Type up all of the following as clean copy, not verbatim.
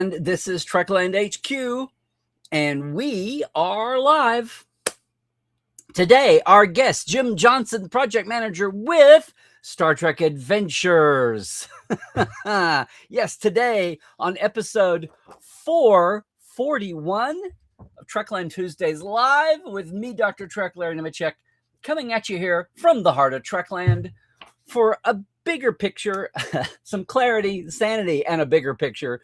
And this is Trekland HQ, and we are live. Today, our guest, Jim Johnson, project manager with Star Trek Adventures. Yes, today on episode 441 of Trekland Tuesdays Live with me, Dr. Trek, Larry Nemechek, coming at you here from the heart of Trekland for a bigger picture, some clarity, sanity, and a bigger picture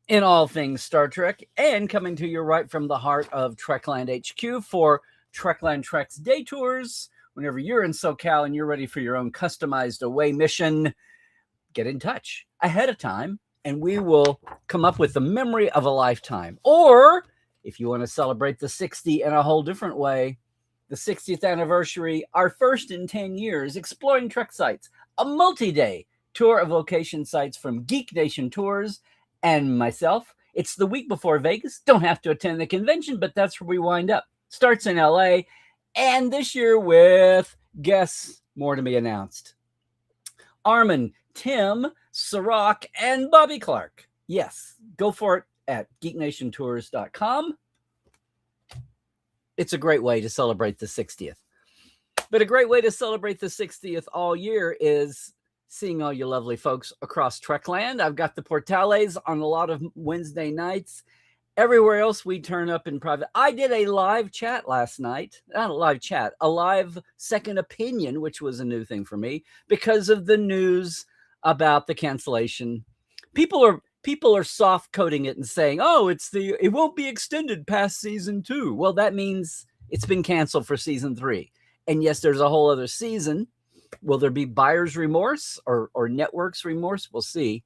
in all things Star Trek, and coming to you right from the heart of Trekland HQ for Trekland Trek's Day Tours. Whenever you're in SoCal and you're ready for your own customized away mission, get in touch ahead of time, and we will come up with the memory of a lifetime. Or if you want to celebrate the 60 in a whole different way, the 60th anniversary, our first in 10 years, exploring Trek sites, a multi-day tour of location sites from Geek Nation Tours and myself. It's the week before Vegas. Don't have to attend the convention, but that's where we wind up. Starts in LA, and this year with guests more to be announced. Armin, Tim, Sirach, and Bobby Clark. Yes, go for it at geeknationtours.com. It's a great way to celebrate the 60th. But a great way to celebrate the 60th all year is seeing all you lovely folks across Trekland. I've got the Portales on a lot of Wednesday nights. Everywhere else, we turn up in private. I did a live chat last night. Not a live chat, a live second opinion, which was a new thing for me because of the news about the cancellation. People are soft coding it and saying, "Oh, it won't be extended past season 2." Well, that means it's been canceled for season 3. And yes, there's a whole other season. Will there be buyer's remorse or network's remorse? We'll see.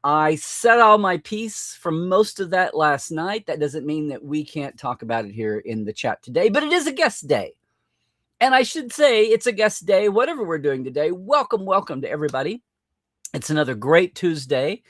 I said all my piece from most of that last night. That doesn't mean that we can't talk about it here in the chat today, but it is a guest day. And I should say it's a guest day, whatever we're doing today. Welcome to everybody. It's another great Tuesday.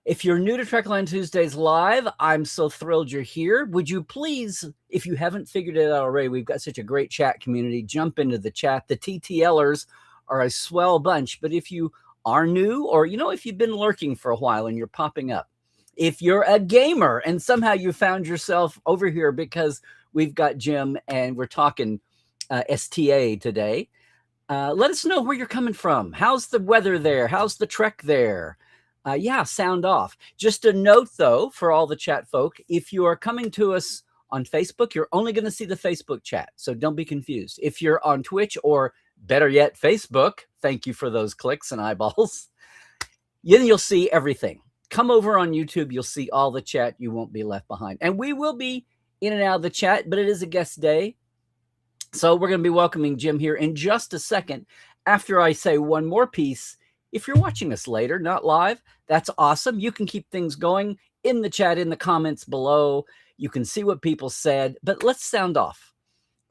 If you're new to Trekland Tuesdays Live, I'm so thrilled you're here. Would you please, if you haven't figured it out already, we've got such a great chat community, jump into the chat. The TTLers are a swell bunch, but if you are new, or, if you've been lurking for a while and you're popping up, if you're a gamer and somehow you found yourself over here because we've got Jim and we're talking STA today, let us know where you're coming from. How's the weather there? How's the Trek there? Sound off. Just a note, though, for all the chat folk, if you are coming to us on Facebook, you're only going to see the Facebook chat, so don't be confused. If you're on Twitch, or better yet, Facebook, thank you for those clicks and eyeballs, then you'll see everything. Come over on YouTube, you'll see all the chat. You won't be left behind. And we will be in and out of the chat, but it is a guest day, so we're going to be welcoming Jim here in just a second after I say one more piece. If you're watching us later, not live, that's awesome. You can keep things going in the chat, in the comments below. You can see what people said, but let's sound off.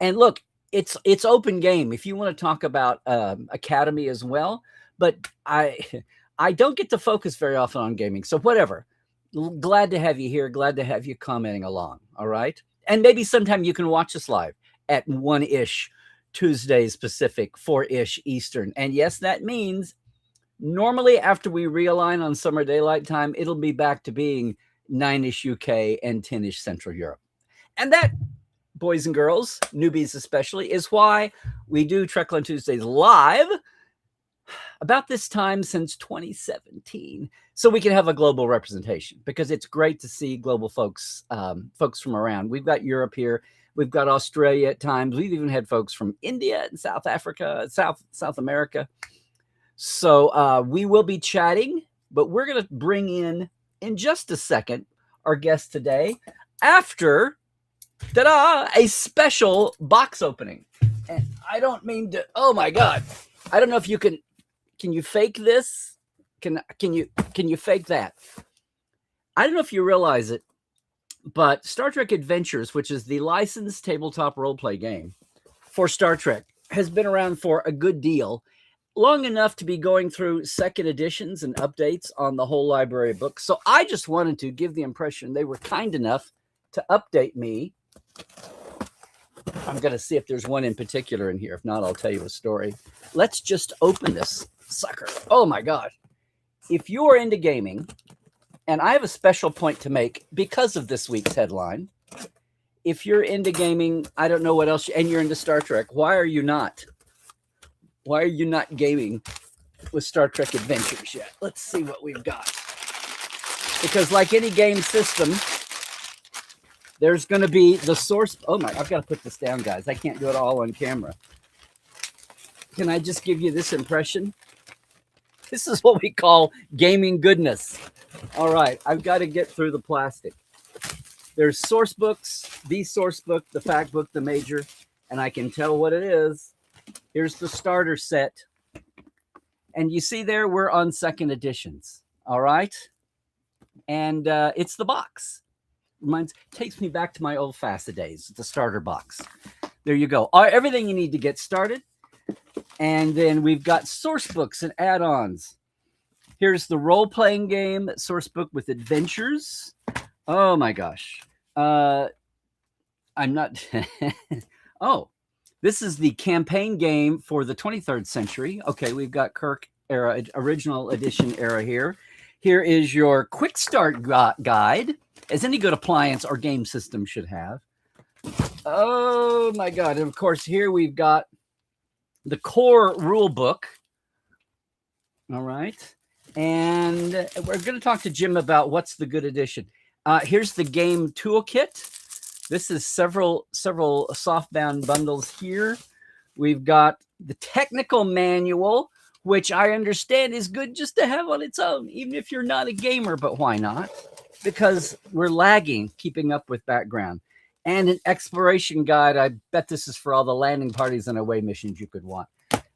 And look, it's open game if you want to talk about Academy as well, but I don't get to focus very often on gaming, so whatever. Glad to have you here. Glad to have you commenting along, all right? And maybe sometime you can watch us live at 1-ish Tuesdays Pacific, 4-ish Eastern. And yes, that means normally, after we realign on Summer Daylight Time, it'll be back to being 9-ish UK and 10-ish Central Europe. And that, boys and girls, newbies especially, is why we do Trekland Tuesdays Live about this time since 2017, so we can have a global representation, because it's great to see global folks from around. We've got Europe here. We've got Australia at times. We've even had folks from India and South Africa, South America. So we will be chatting, but we're going to bring in just a second, our guest today after, a special box opening. And I don't mean to, oh my God. I don't know if you can you fake this? Can you fake that? I don't know if you realize it, but Star Trek Adventures, which is the licensed tabletop role-play game for Star Trek, has been around for a good deal. Long enough to be going through second editions and updates on the whole library of books. So I just wanted to give the impression they were kind enough to update me. I'm going to see if there's one in particular in here. If not, I'll tell you a story. Let's just open this sucker. Oh my God. If you are into gaming, And I have a special point to make because of this week's headline. If you're into gaming, I don't know what else, and you're into Star Trek, why are you not gaming with Star Trek Adventures yet? Let's see what we've got. Because like any game system, there's going to be the source. Oh my, I've got to put this down, guys. I can't do it all on camera. Can I just give you this impression? This is what we call gaming goodness. All right, I've got to get through the plastic. There's source books, the source book, the fact book, the major, and I can tell what it is. Here's the starter set. And you see there, we're on second editions. All right. And it's the box. Takes me back to my old FASA days, the starter box. There you go. Everything you need to get started. And then we've got source books and add-ons. Here's the role-playing game source book with adventures. Oh my gosh. I'm not. Oh, this is the campaign game for the 23rd century. Okay, we've got Kirk era, original edition era here. Here is your quick start guide, as any good appliance or game system should have. Oh my God. And of course, here we've got the core rule book. All right. And we're going to talk to Jim about what's the good edition. Here's the game toolkit. This is several softbound bundles here. We've got the technical manual, which I understand is good just to have on its own, even if you're not a gamer, but why not? Because we're lagging keeping up with background. And an exploration guide. I bet this is for all the landing parties and away missions you could want.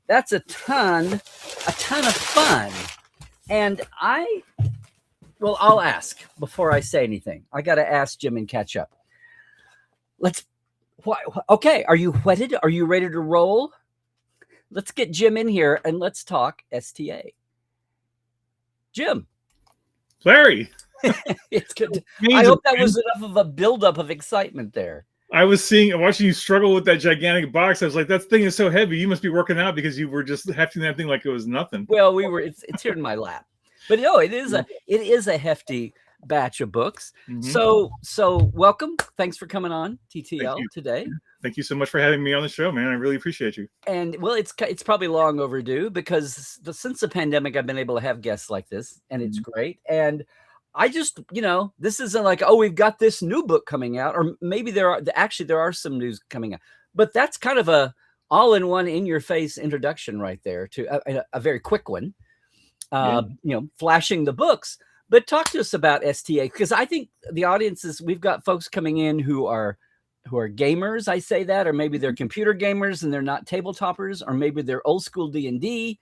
That's a ton of fun. And I'll ask before I say anything. I got to ask Jim and catch up. Okay, are you whetted? Are you ready to roll? Let's get Jim in here and let's talk STA. Jim. Larry. It's good. I hope that was enough of a buildup of excitement there. I was watching you struggle with that gigantic box. I was like, that thing is so heavy. You must be working out because you were just hefting that thing like it was nothing. Well, it's here in my lap. But no, it is a hefty batch of books. Mm-hmm. So welcome. Thanks for coming on TTL today. Thank you so much for having me on the show, man. I really appreciate you. And well, it's probably long overdue because since the pandemic, I've been able to have guests like this, and it's great. And I just, this isn't like, oh, we've got this new book coming out, or maybe there are some news coming out, but that's kind of a all-in-one, in-your-face introduction right there to a very quick one. Flashing the books. But talk to us about STA, because I think the audiences, we've got folks coming in who are gamers, I say that, or maybe they're computer gamers and they're not tabletoppers, or maybe they're old school D&D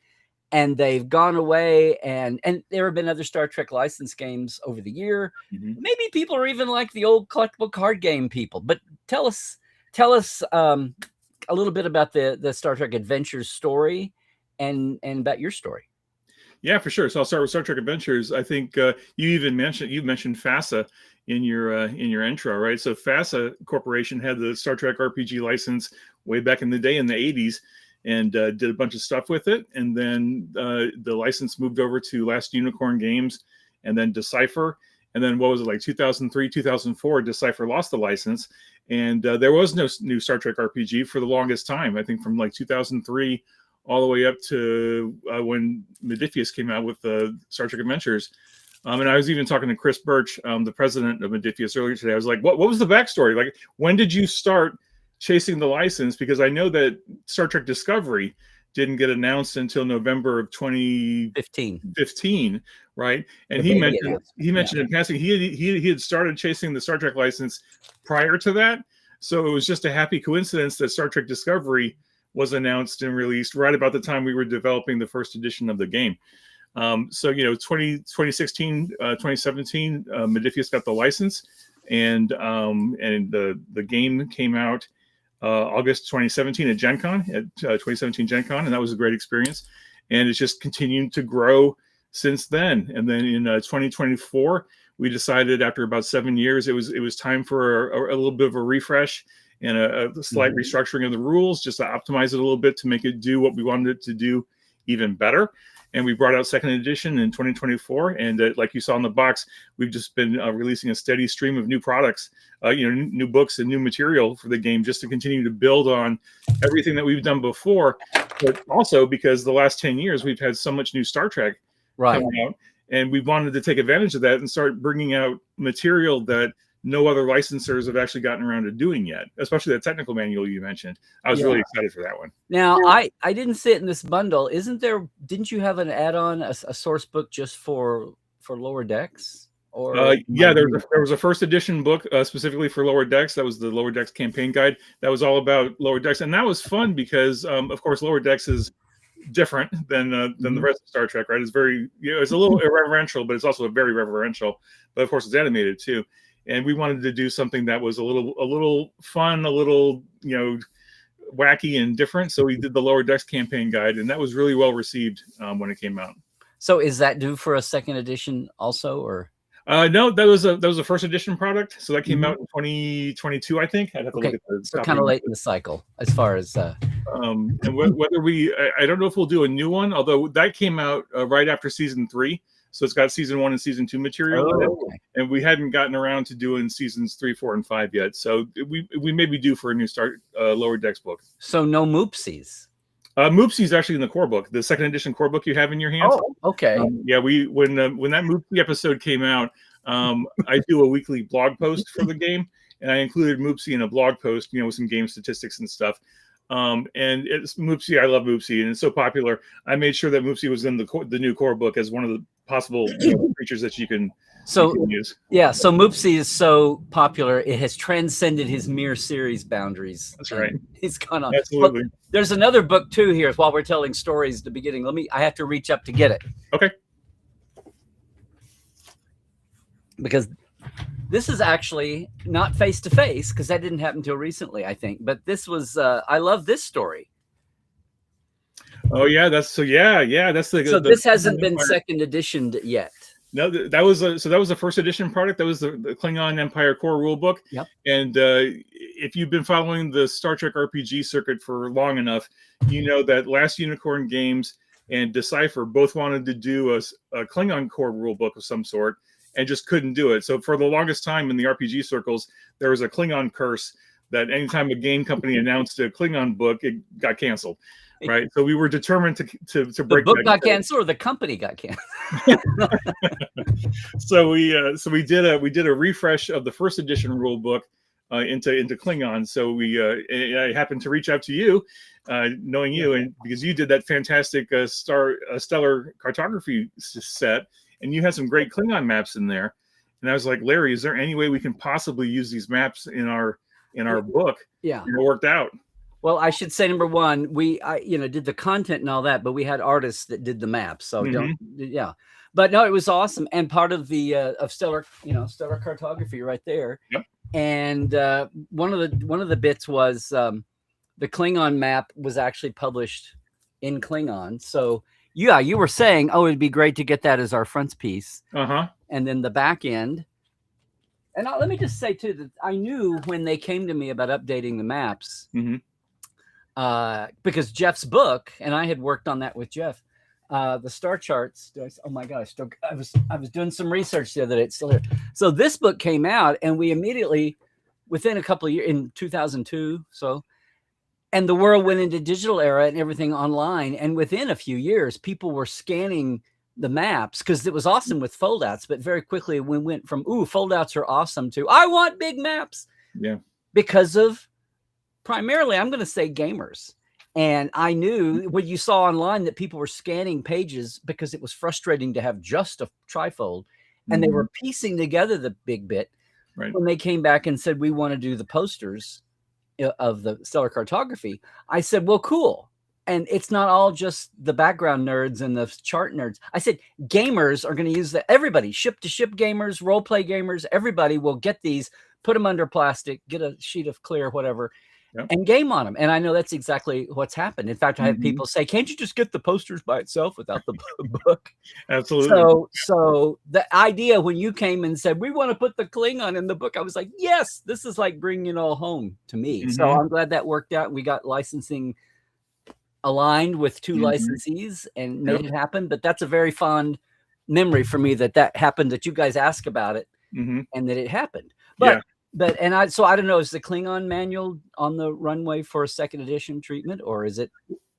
and they've gone away, and there have been other Star Trek license games over the year. Mm-hmm. Maybe people are even like the old collectible card game people. But tell us a little bit about the Star Trek Adventures story and about your story. Yeah, for sure. So I'll start with Star Trek Adventures. I think you mentioned FASA in your intro, right? So FASA Corporation had the Star Trek RPG license way back in the day in the 80s, and did a bunch of stuff with it. And then the license moved over to Last Unicorn Games, and then Decipher. And then what was it, like 2003, 2004, Decipher lost the license, and there was no new Star Trek RPG for the longest time. I think from like 2003 all the way up to when Modiphius came out with Star Trek Adventures. And I was even talking to Chris Birch, the president of Modiphius, earlier today. I was like, what was the backstory? Like, when did you start chasing the license? Because I know that Star Trek Discovery didn't get announced until November of 2015, right? And he mentioned in passing he had started chasing the Star Trek license prior to that. So it was just a happy coincidence that Star Trek Discovery was announced and released right about the time we were developing the first edition of the game. 2016, 2017, Modiphius got the license, and the game came out August 2017 at Gen Con, 2017 Gen Con, and that was a great experience. And it's just continued to grow since then. And then in 2024, we decided after about 7 years, it was time for a little bit of a refresh and a slight restructuring of the rules, just to optimize it a little bit to make it do what we wanted it to do even better. and we brought out second edition in 2024. And like you saw in the box, we've just been releasing a steady stream of new products, new books and new material for the game, just to continue to build on everything that we've done before. But also because the last 10 years, we've had so much new Star Trek coming out, and we wanted to take advantage of that and start bringing out material that no other licensors have actually gotten around to doing yet, especially the technical manual you mentioned. I was really excited for that one. Now, I didn't see it in this bundle. Didn't you have an add-on, a source book just for Lower Decks? Or yeah, there was a first edition book specifically for Lower Decks. That was the Lower Decks campaign guide. That was all about Lower Decks, and that was fun because, of course, Lower Decks is different than the rest of Star Trek, right? It's very, it's a little irreverential, but it's also very reverential. But of course, it's animated too. And we wanted to do something that was a little fun, a little wacky and different. So we did the Lower Decks campaign guide, and that was really well received when it came out. So is that due for a second edition also, or? No, that was a first edition product. So that came out in 2022, I think. I'd have to look at the so kind of late in the cycle as far as. And whether I don't know if we'll do a new one, although that came out right after season 3. So it's got season 1 and season 2 material in it, and we hadn't gotten around to doing seasons 3, 4, and 5 yet. So we may be due for a new Lower Decks book. So no Moopsies. Moopsie's actually in the core book, the second edition core book you have in your hands. Oh, okay. Yeah, when that Moopsie episode came out, I do a weekly blog post for the game, and I included Moopsie in a blog post, with some game statistics and stuff. And it's Moopsie. I love Moopsie, and it's so popular. I made sure that Moopsie was in the new core book as one of the possible creatures that you can use. Yeah, so Moopsie is so popular, it has transcended his mere series boundaries. That's right. He's gone on. Absolutely. But there's another book too here. While we're telling stories at the beginning, I have to reach up to get it. Okay. Because this is actually not face to face, because that didn't happen until recently, I think. But this was I love this story. Oh yeah, that's the. So this hasn't been second editioned yet. No, that was the first edition product. That was the Klingon Empire core rulebook. Yep. And if you've been following the Star Trek RPG circuit for long enough, you know that Last Unicorn Games and Decipher both wanted to do a Klingon core rulebook of some sort, and just couldn't do it. So for the longest time in the RPG circles, there was a Klingon curse that anytime a game company announced a Klingon book, it got canceled. Right, so we were determined to break. The book got canceled, or the company got canceled. So we did a refresh of the first edition rule book into Klingon. So I happened to reach out to you, knowing you, and because you did that fantastic stellar cartography set, and you had some great Klingon maps in there. And I was like, Larry, is there any way we can possibly use these maps in our book? Yeah, and it worked out. Well, I should say, number one, I did the content and all that, but we had artists that did the maps. So but no, it was awesome. And part of the of stellar cartography right there. Yep. And one of the bits was the Klingon map was actually published in Klingon. So yeah, you were saying, it'd be great to get that as our frontispiece. And then the back end. And let me just say too that I knew when they came to me about updating the maps. Because Jeff's book, and I had worked on that with Jeff, the star charts. Oh my gosh, I was doing some research the other day. It's still here. So this book came out, and we immediately, within a couple of years, in 2002, and the world went into digital era and everything online. And within a few years, people were scanning the maps because it was awesome with foldouts. But very quickly, we went from foldouts are awesome to I want big maps. Yeah, because of. Primarily, I'm going to say gamers. And I knew when you saw online that people were scanning pages because it was frustrating to have just a trifold. And they were piecing together the big bit. Right. When they came back and said, we want to do the posters of the stellar cartography, I said, well, cool. And it's not all just the background nerds and the chart nerds. I said, gamers are going to use that. Everybody, ship-to-ship gamers, role-play gamers, everybody will get these, put them under plastic, get a sheet of clear, whatever, and game on them. And I know that's exactly what's happened. In fact, I have people say, can't you just get the posters by itself without the book? Absolutely. So the idea when you came and said, we want to put the Klingon in the book, I was like, yes, this is like bringing it all home to me. So I'm glad that worked out. We got licensing aligned with two licensees and made it happen. But that's a very fond memory for me that happened, that you guys asked about it and that it happened. But so I don't know, is the Klingon manual on the runway for a second edition treatment, or is it?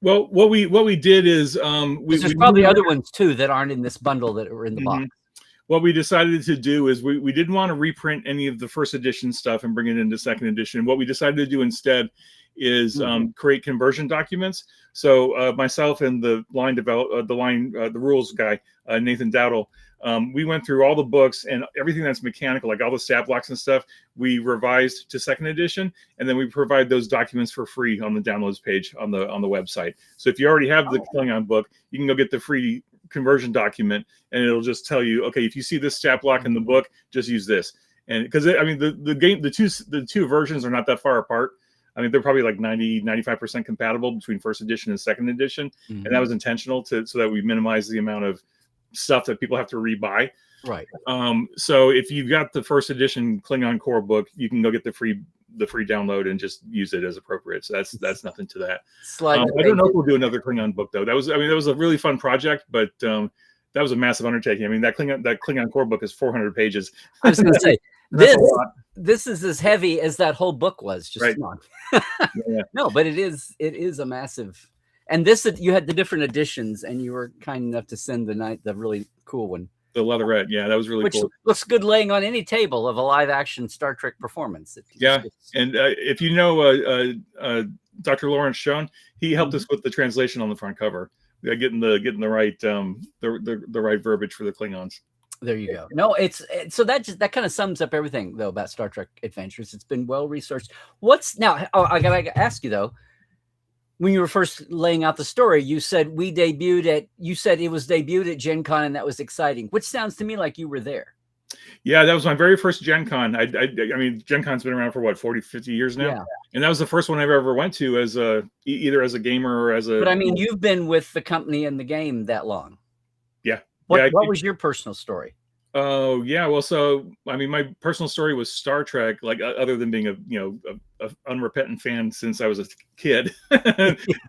Well, what we did is there's probably other ones too that aren't in this bundle that are in the box. What we decided to do is we didn't want to reprint any of the first edition stuff and bring it into second edition. What we decided to do instead is create conversion documents. So myself and the rules guy, Nathan Dowdle, we went through all the books and everything that's mechanical, like all the stat blocks and stuff, we revised to second edition, and then we provide those documents for free on the downloads page on the website. So if you already have the Klingon book, you can go get the free conversion document, and it'll just tell you, okay, if you see this stat block in the book, just use this. And because I mean the two versions are not that far apart. I mean, they're probably like 95% compatible between first edition and second edition, and that was intentional so that we minimize the amount of stuff that people have to rebuy. Right. So if you've got the first edition Klingon core book, you can go get the free download and just use it as appropriate. So that's nothing to that. I don't know if we'll do another Klingon book though. That was a really fun project, but that was a massive undertaking. I mean, that Klingon core book is 400 pages. I was going to say this is as heavy as that whole book was. Just right. No, but it is a massive. And this, you had the different editions, and you were kind enough to send the really cool one. The leatherette, yeah, that was really cool. Which looks good laying on any table of a live-action Star Trek performance. Yeah, and if you know Dr. Lawrence Schoen, he helped us with the translation on the front cover, getting the right the right verbiage for the Klingons. There you go. No, so that kind of sums up everything though about Star Trek Adventures. It's been well researched. I gotta ask you though. When you were first laying out the story, you said it was debuted at Gen Con, and that was exciting, which sounds to me like you were there. Yeah, that was my very first Gen Con. I mean, Gen Con's been around for what, 40, 50 years now? Yeah. And that was the first one I've ever went to as either as a gamer or as a... But I mean, you've been with the company and the game that long. Yeah. What was your personal story? Oh yeah, well, so I mean, my personal story was Star Trek. Like, other than being a unrepentant fan since I was a kid,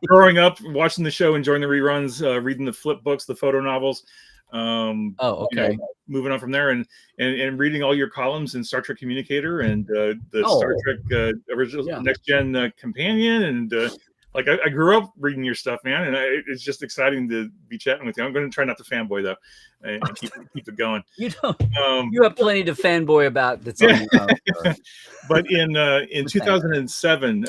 growing up, watching the show, enjoying the reruns, reading the flip books, the photo novels. Okay. Moving on from there, and reading all your columns in Star Trek Communicator and the Star Trek original Next Gen Companion, and like I grew up reading your stuff, man, and it's just exciting to be chatting with you. I'm going to try not to fanboy though, and keep it going. You don't. You have plenty to fanboy about. That's But in 2007,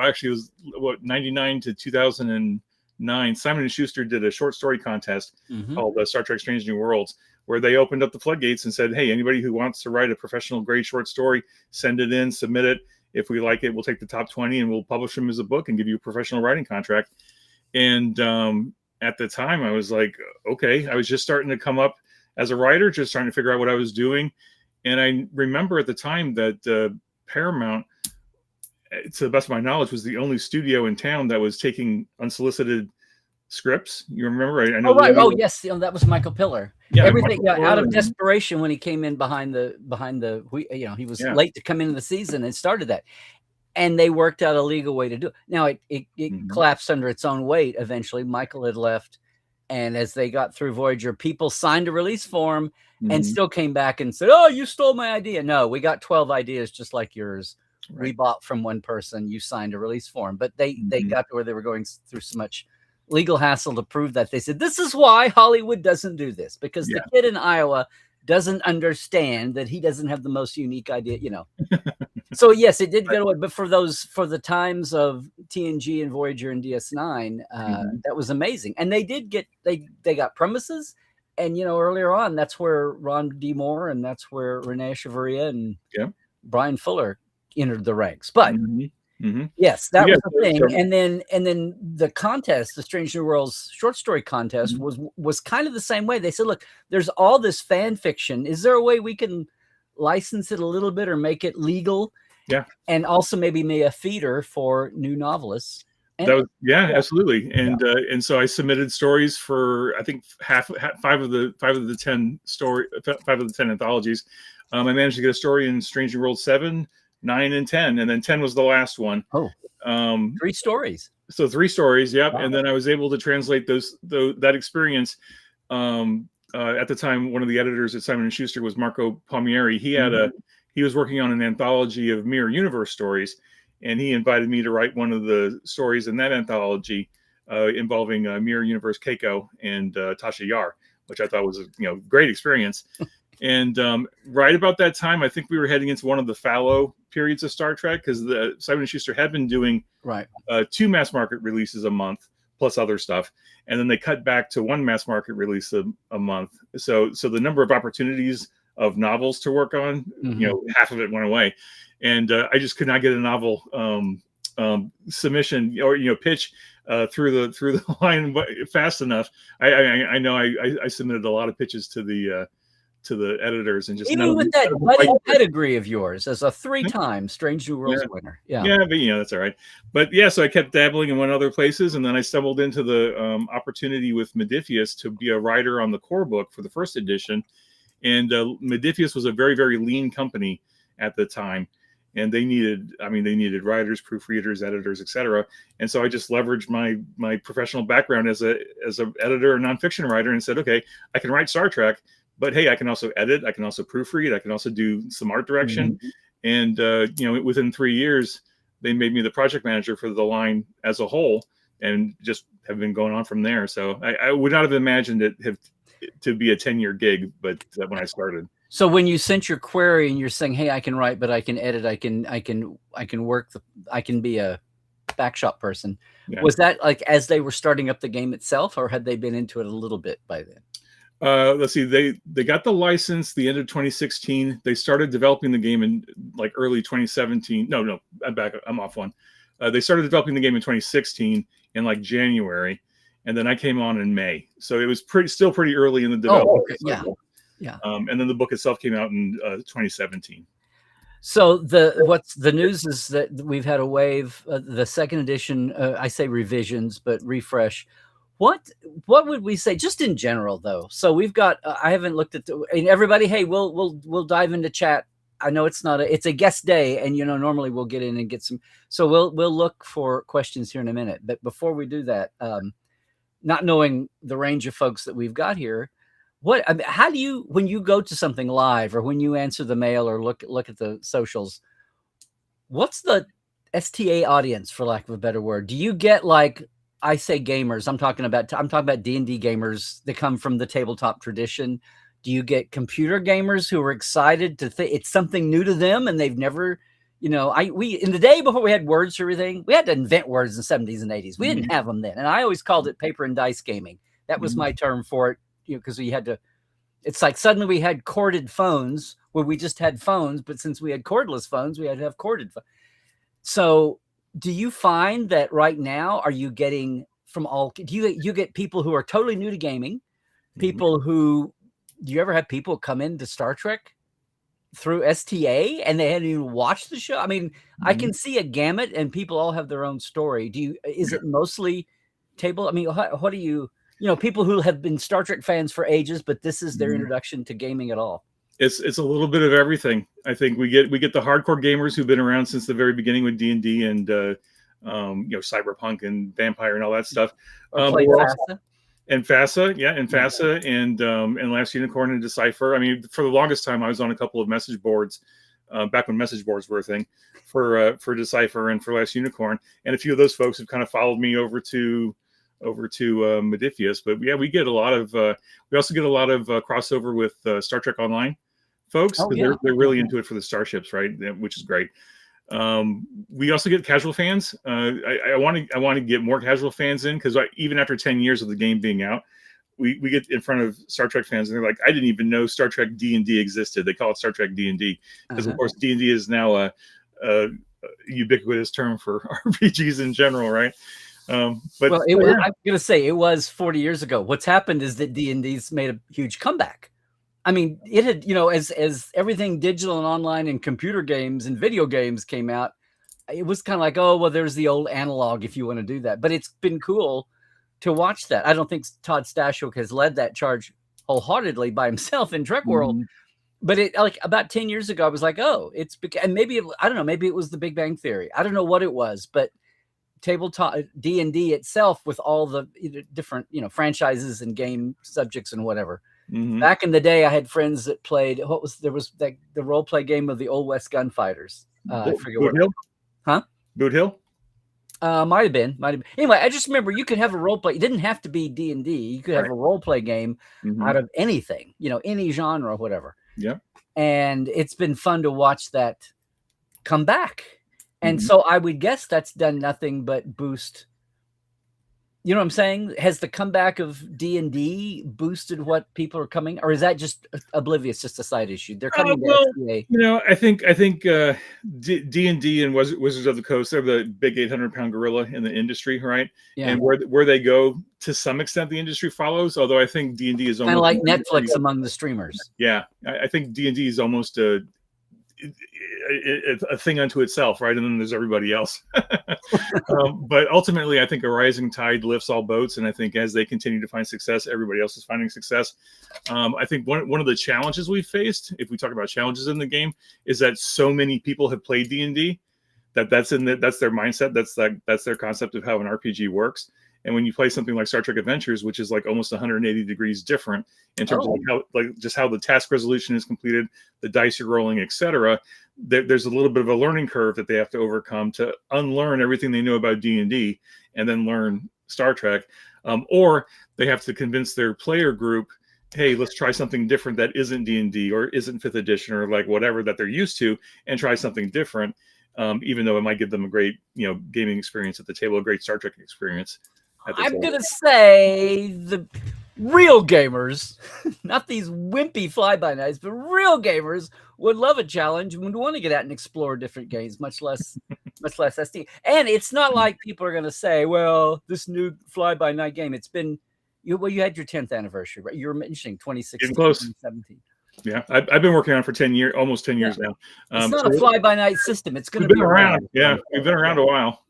actually, it was 99 to 2009. Simon & Schuster did a short story contest called Star Trek: Strange New Worlds, where they opened up the floodgates and said, "Hey, anybody who wants to write a professional grade short story, send it in, submit it. If we like it, we'll take the top 20 and we'll publish them as a book and give you a professional writing contract." And at the time, I was like, okay. I was just starting to come up as a writer, just trying to figure out what I was doing. And I remember at the time that Paramount, to the best of my knowledge, was the only studio in town that was taking unsolicited scripts. You remember? I know. Oh, right. Oh, yes. That was Michael Pillar. Yeah, everything out of desperation when he came in behind the he was late to come into the season and started that, and they worked out a legal way to do it. Now it collapsed under its own weight. Eventually, Michael had left, and as they got through Voyager, people signed a release form and still came back and said, "Oh, you stole my idea." No, we got 12 ideas just like yours. Right. We bought from one person. You signed a release form, but they got to where they were going through so much legal hassle to prove that. They said, this is why Hollywood doesn't do this, because the kid in Iowa doesn't understand that he doesn't have the most unique idea, So yes, it did get away, but for the times of TNG and Voyager and DS9, that was amazing. And they did get, they got premises, and earlier on, that's where Ron D. Moore and that's where Renee Echevarria and Brian Fuller entered the ranks. But yes, that was the thing. And then the contest, the Strange New Worlds short story contest, was kind of the same way. They said, look, there's all this fan fiction. Is there a way we can license it a little bit or make it legal? Yeah. And also maybe make a feeder for new novelists. And, that was, absolutely. And so I submitted stories for, I think, five of the 10 anthologies. I managed to get a story in Strange New Worlds 7, 9, and 10, and then 10 was the last one. 3 stories. So 3 stories, yep. Wow. And then I was able to translate that experience. At the time, one of the editors at Simon & Schuster was Marco Palmieri. He was working on an anthology of Mirror Universe stories, and he invited me to write one of the stories in that anthology involving Mirror Universe Keiko and Tasha Yar, which I thought was a great experience. And right about that time, I think we were heading into one of the fallow periods of Star Trek, because the Simon & Schuster had been doing 2 mass market releases a month plus other stuff, and then they cut back to 1 mass market release a month. So the number of opportunities of novels to work on, half of it went away, and I just could not get a novel submission or pitch through the line fast enough. I know I submitted a lot of pitches to the editors, and just even with that budding pedigree of yours as a 3-time Strange New Worlds winner. But that's all right. But so I kept dabbling and went other places, and then I stumbled into the opportunity with Modiphius to be a writer on the core book for the first edition. And Modiphius was a very, very lean company at the time, and they needed writers, proofreaders, editors, etc. And so I just leveraged my professional background as a editor and nonfiction writer, and said, okay, I can write Star Trek, but hey, I can also edit, I can also proofread, I can also do some art direction. And within 3 years, they made me the project manager for the line as a whole, and just have been going on from there. So I would not have imagined it to be a 10-year gig, but when I started. So when you sent your query and you're saying, hey, I can write, but I can edit, I can work, I can be a backshop person. Was that like as they were starting up the game itself, or had they been into it a little bit by then? Let's see, they got the license the end of 2016. They started developing the game in like early 2017. No, I'm off one. They started developing the game in 2016 in like January, and then I came on in May. So it was still pretty early in the development. Yeah. And then the book itself came out in 2017. So the news is that we've had a wave. The second edition, I say revisions, but refresh. What would we say just in general though? So we've got I haven't looked at and everybody. Hey, we'll dive into chat. I know it's a guest day, and normally we'll get in and get some. So we'll look for questions here in a minute. But before we do that, not knowing the range of folks that we've got here, how do you, when you go to something live or when you answer the mail or look at the socials, what's the STA audience, for lack of a better word? Do you get like, I say gamers, I'm talking about D&D gamers that come from the tabletop tradition. Do you get computer gamers who are excited to think it's something new to them and they've never, we in the day before we had words for everything, we had to invent words in the 70s and 80s. We didn't have them then. And I always called it paper and dice gaming. That was my term for it, because we had to, it's like suddenly we had corded phones where we just had phones, but since we had cordless phones, we had to have corded phones. So do you find that right now, are you getting do you get people who are totally new to gaming, people who, do you ever have people come into Star Trek through STA and they hadn't even watched the show? I mean, I can see a gamut and people all have their own story. Is it mostly table? I mean, what do you, people who have been Star Trek fans for ages, but this is their introduction to gaming at all? It's a little bit of everything. I think we get the hardcore gamers who've been around since the very beginning with D&D and Cyberpunk and Vampire and all that stuff. And FASA, and Last Unicorn and Decipher. I mean, for the longest time, I was on a couple of message boards, back when message boards were a thing, for Decipher and for Last Unicorn. And a few of those folks have kind of followed me over to Modiphius. But yeah, we get a lot of we also get a lot of crossover with Star Trek Online folks, because they're really into it for the starships, right? Which is great. We also get casual fans. I want to get more casual fans in, because even after 10 years of the game being out, we get in front of Star Trek fans and they're like, I didn't even know Star Trek D&D existed. They call it Star Trek D&D because of course D&D is now a ubiquitous term for RPGs in general, right? I'm gonna say it was 40 years ago. What's happened is that D&D's made a huge comeback. I mean, it had, as everything digital and online and computer games and video games came out, it was kind of like, oh, well, there's the old analog if you want to do that. But it's been cool to watch that. I don't think Todd Stashwick has led that charge wholeheartedly by himself in Trek World. But it, like about 10 years ago, I was like, oh, and maybe, I don't know, maybe it was the Big Bang Theory. I don't know what it was, but tabletop D&D itself with all the different, franchises and game subjects and whatever. Back in the day, I had friends that played, the role play game of the Old West Gunfighters. I forget Boot Hill? Huh? Boot Hill? Might have been. Anyway, I just remember you could have a role play. It didn't have to be D&D. You could have a role play game out of anything, any genre, whatever. Yeah. And it's been fun to watch that come back. And so I would guess that's done nothing but boost. You know what I'm saying? Has the comeback of D&D boosted what people are coming, or is that just oblivious, just a side issue? They're coming to SCA. I think D&D and Wizards of the Coast, they're the big 800-pound gorilla in the industry, right? Yeah. And where they go, to some extent, the industry follows. Although I think D&D is almost kind of like Netflix among the streamers. Yeah, I think D&D is almost a thing unto itself, right? And then there's everybody else. But ultimately, I think a rising tide lifts all boats, and I think as they continue to find success, everybody else is finding success. I think one of the challenges we faced, if we talk about challenges in the game, is that so many people have played D&D that's their mindset. That's their concept of how an RPG works. And when you play something like Star Trek Adventures, which is like almost 180 degrees different in terms of how the task resolution is completed, the dice you're rolling, etc., there's a little bit of a learning curve that they have to overcome to unlearn everything they know about D&D and then learn Star Trek. Or they have to convince their player group, hey, let's try something different that isn't D&D or isn't 5th edition or like whatever that they're used to, and try something different, even though it might give them a great gaming experience at the table, a great Star Trek experience. I'm going to say the real gamers, not these wimpy fly-by-nights, but real gamers would love a challenge and would want to get out and explore different games, much less SD. And it's not like people are going to say, well, this new fly-by-night game, it's been, you had your 10th anniversary, right? You were mentioning 2016, 2017. Yeah, I've been working on it for 10 years, almost 10 years now. It's not a fly-by-night system. It's going to be around. Yeah, we've been around a while.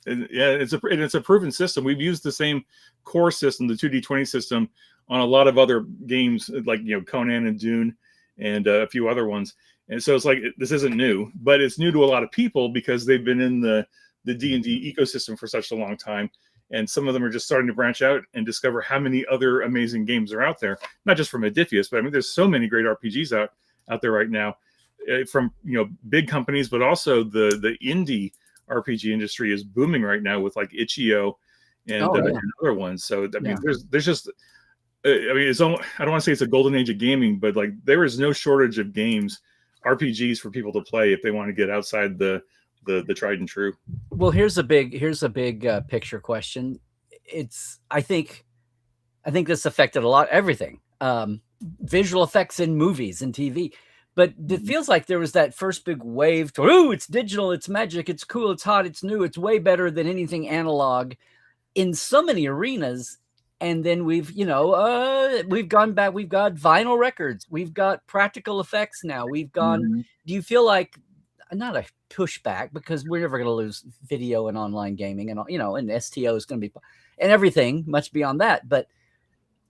Yeah, it's a proven system. We've used the same core system, the 2D20 system, on a lot of other games like Conan and Dune and a few other ones. And so it's like this isn't new, but it's new to a lot of people because they've been in the D&D ecosystem for such a long time. And some of them are just starting to branch out and discover how many other amazing games are out there, not just from Modiphius, but there's so many great RPGs out there right now, from big companies, but also the indie RPG industry is booming right now with like Itch.io and other ones. So there's just it's almost, I don't want to say it's a golden age of gaming, but like there is no shortage of games, RPGs for people to play if they want to get outside the tried and true. Well, here's a big picture question. I think this affected everything. Visual effects in movies and TV. But it feels like there was that first big wave to, it's digital, it's magic, it's cool, it's hot, it's new, it's way better than anything analog in so many arenas. And then we've gone back, we've got vinyl records, we've got practical effects now, we've gone, do you feel like, not a pushback, because we're never going to lose video and online gaming and, and STO is going to be, and everything much beyond that. But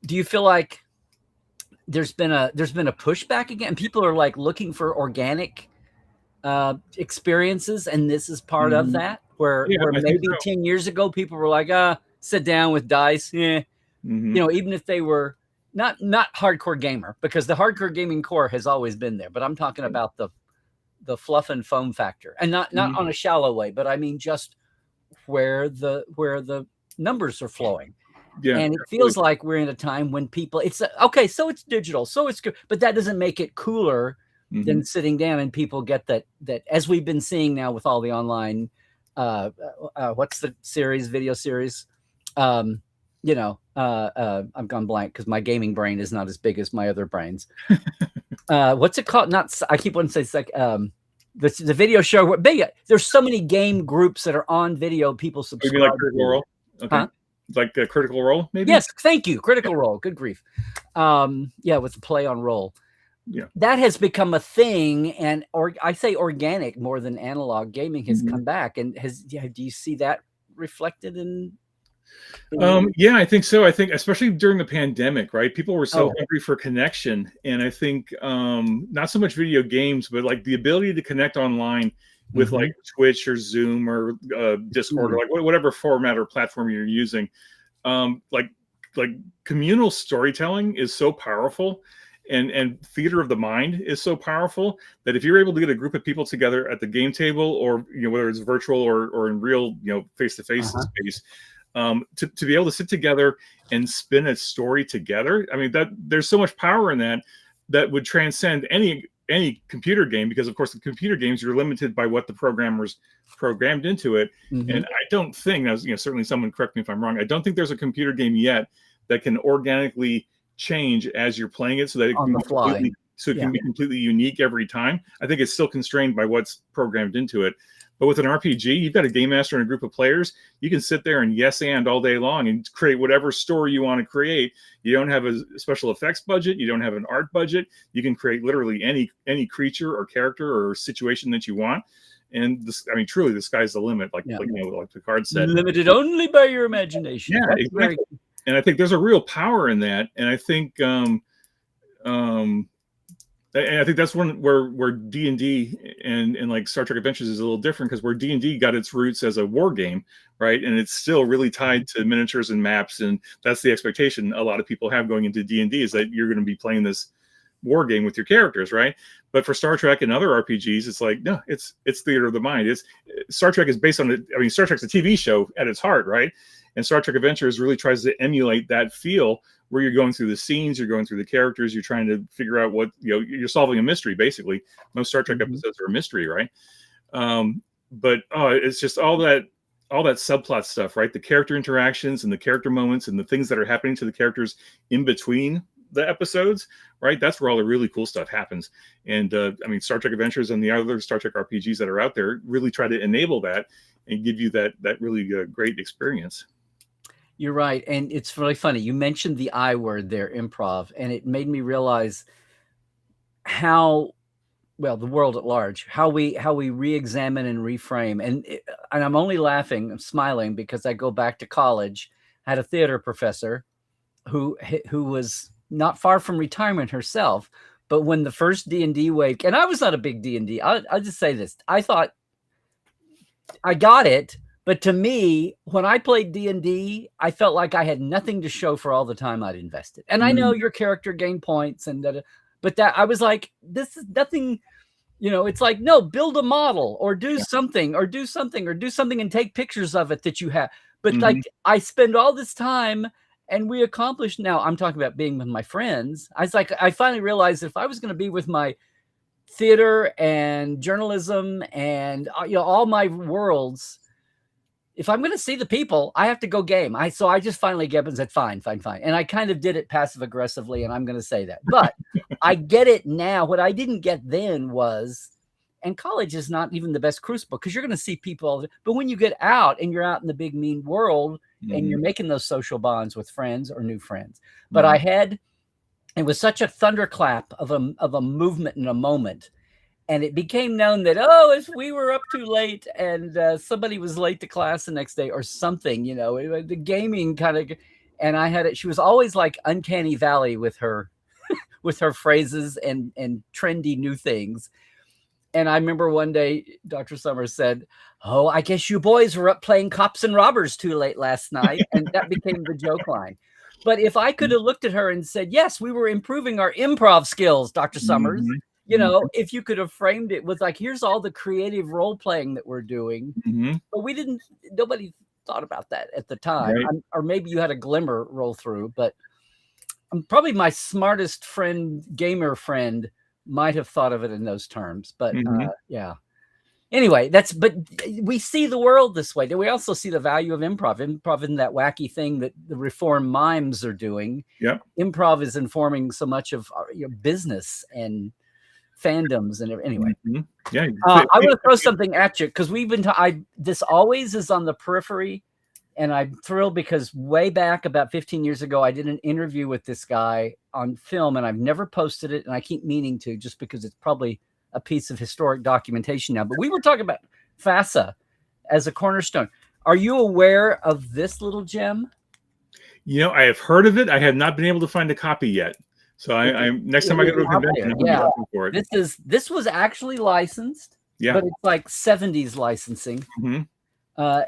do you feel like there's been a pushback again? People are like looking for organic experiences, and this is part of that. Where maybe 10 years ago people were like, sit down with dice, even if they were not hardcore gamer, because the hardcore gaming core has always been there. But I'm talking about the fluff and foam factor, and not on a shallow way, but I mean just where the numbers are flowing. Yeah, and it feels like we're in a time when people, so it's digital, so it's good, but that doesn't make it cooler than sitting down, and people get that as we've been seeing now with all the online, what's the video series? I've gone blank because my gaming brain is not as big as my other brains. What's it called? I keep wanting to say the video show. There's so many game groups that are on video. People subscribe. Maybe like Critical Role. Okay. Huh? Like a Critical Role, maybe? Yes, thank you. Critical Role. Good grief. With the play on roll. Yeah. That has become a thing, and I say organic more than analog gaming has come back. And do you see that reflected in yeah, I think so. I think especially during the pandemic, right? People were so hungry for connection. And I think not so much video games, but like the ability to connect online with like Twitch or Zoom or Discord or like whatever format or platform you're using. Like communal storytelling is so powerful, and theater of the mind is so powerful that if you're able to get a group of people together at the game table, or whether it's virtual or in real face-to-face space, to be able to sit together and spin a story together, I mean, that there's so much power in that would transcend any computer game, because of course the computer games, you're limited by what the programmers programmed into it. And I don't think, certainly someone correct me if I'm wrong, I don't think there's a computer game yet that can organically change as you're playing it, so that it can be completely unique every time. I think it's still constrained by what's programmed into it. But with an RPG, you've got a game master and a group of players. You can sit there and yes and all day long and create whatever story you want to create. You don't have a special effects budget. You don't have an art budget. You can create literally any creature or character or situation that you want. And this, I mean, truly, the sky's the limit. Like Picard said, limited only by your imagination. Yeah, that's exactly. And I think there's a real power in that. And I think that's where D&D and like Star Trek Adventures is a little different, because where D&D got its roots as a war game, right? And it's still really tied to miniatures and maps, and that's the expectation a lot of people have going into D&D, is that you're going to be playing this war game with your characters, right? But for Star Trek and other RPGs, it's like, no, it's theater of the mind. Star Trek is based on Star Trek's a TV show at its heart, right? And Star Trek Adventures really tries to emulate that feel, where you're going through the scenes, you're going through the characters, you're trying to figure out what, you're solving a mystery, basically. Most Star Trek episodes are a mystery, right? But it's just all that subplot stuff, right? The character interactions and the character moments and the things that are happening to the characters in between the episodes, right? That's where all the really cool stuff happens. And Star Trek Adventures and the other Star Trek RPGs that are out there really try to enable that and give you that really great experience. You're right. And it's really funny. You mentioned the I word there, improv, and it made me realize how, well, the world at large, how we re-examine and reframe. And I'm only laughing, I'm smiling, because I go back to college. I had a theater professor who was not far from retirement herself. But when the first D&D wave, and I was not a big D&D, I'll just say this. I thought I got it. But to me, when I played D&D, I felt like I had nothing to show for all the time I'd invested. And I know your character gained points, but that I was like, this is nothing, it's like, no, build a model or do something and take pictures of it that you have. But like, I spend all this time and we accomplished, now I'm talking about being with my friends. I was like, I finally realized if I was going to be with my theater and journalism and, all my worlds, if I'm going to see the people, I have to go game. So I just finally gave up and said, fine. And I kind of did it passive aggressively, and I'm going to say that. But I get it now. What I didn't get then was, and college is not even the best crucible, because you're going to see people. But when you get out and you're out in the big mean world and you're making those social bonds with friends or new friends. But it was such a thunderclap of a movement in a moment. And it became known that, if we were up too late and somebody was late to class the next day or something, the gaming kind of, and I had it. She was always like uncanny valley with her, with her phrases and trendy new things. And I remember one day, Dr. Summers said, "Oh, I guess you boys were up playing cops and robbers too late last night." And that became the joke line. But if I could have looked at her and said, "Yes, we were improving our improv skills, Dr. Summers." If you could have framed it with like, here's all the creative role playing that we're doing, but nobody thought about that at the time. Right. Or maybe you had a glimmer roll through, but probably my smartest gamer friend might have thought of it in those terms, but anyway, but we see the world this way. We also see the value of improv. Improv isn't that wacky thing that the reform mimes are doing. Yeah. Improv is informing so much of our business and fandoms and anyway. Yeah. I want to throw something at you, because we've been this always is on the periphery, and I'm thrilled because way back about 15 years ago, I did an interview with this guy on film, and I've never posted it, and I keep meaning to, just because it's probably a piece of historic documentation now. But we were talking about FASA as a cornerstone. Are you aware of this little gem? I have heard of it. I have not been able to find a copy yet. So I'm next time I go to a convention, I'm looking for it. This was actually licensed. Yeah. but it's like 70s licensing. Mm-hmm.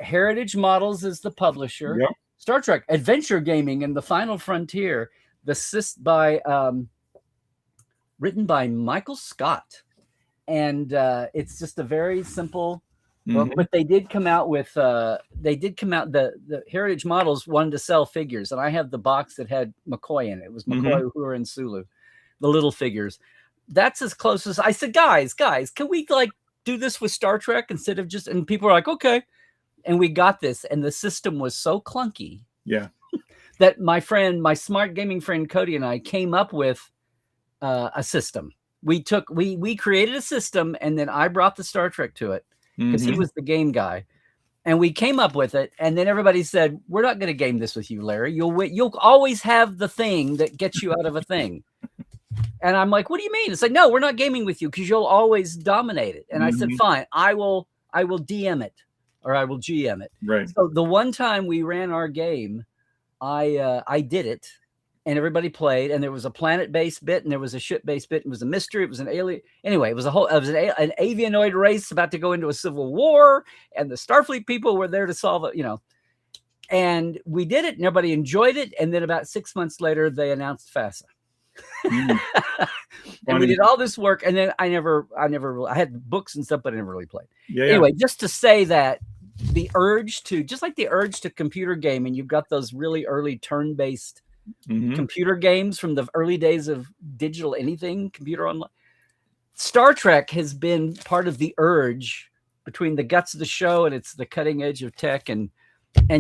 Heritage Models is the publisher. Yep. Star Trek Adventure Gaming and the Final Frontier, written by Michael Scott, and it's just a very simple book. Mm-hmm. But they did come out with the Heritage Models wanted to sell figures, and I have the box that had McCoy in it. It was McCoy, Uhura, and Sulu, the little figures. That's as close as I said, guys, can we like do this with Star Trek instead of just, and people are like, okay. And we got this, and the system was so clunky. Yeah. That my smart gaming friend Cody and I came up with a system. We created a system, and then I brought the Star Trek to it because he was the game guy, and we came up with it. And then everybody said, "We're not going to game this with you, Larry. You'll always have the thing that gets you out of a thing." And I'm like, "What do you mean?" It's like, "No, we're not gaming with you because you'll always dominate it." And I said, "Fine, I will DM it, or I will GM it." Right. So the one time we ran our game, I did it, and everybody played, and there was a planet-based bit, and there was a ship-based bit. It was a mystery. It was an alien. Anyway, it was an avianoid race about to go into a civil war, and the Starfleet people were there to solve it, and we did it, and everybody enjoyed it. And then about 6 months later, they announced FASA. And we did all this work, and then I had books and stuff, but I never really played. Anyway, just to say that the urge to, just like the urge to computer game, and you've got those really early turn-based computer games from the early days of digital anything, computer online. Star Trek has been part of the urge between the guts of the show and it's the cutting edge of tech, and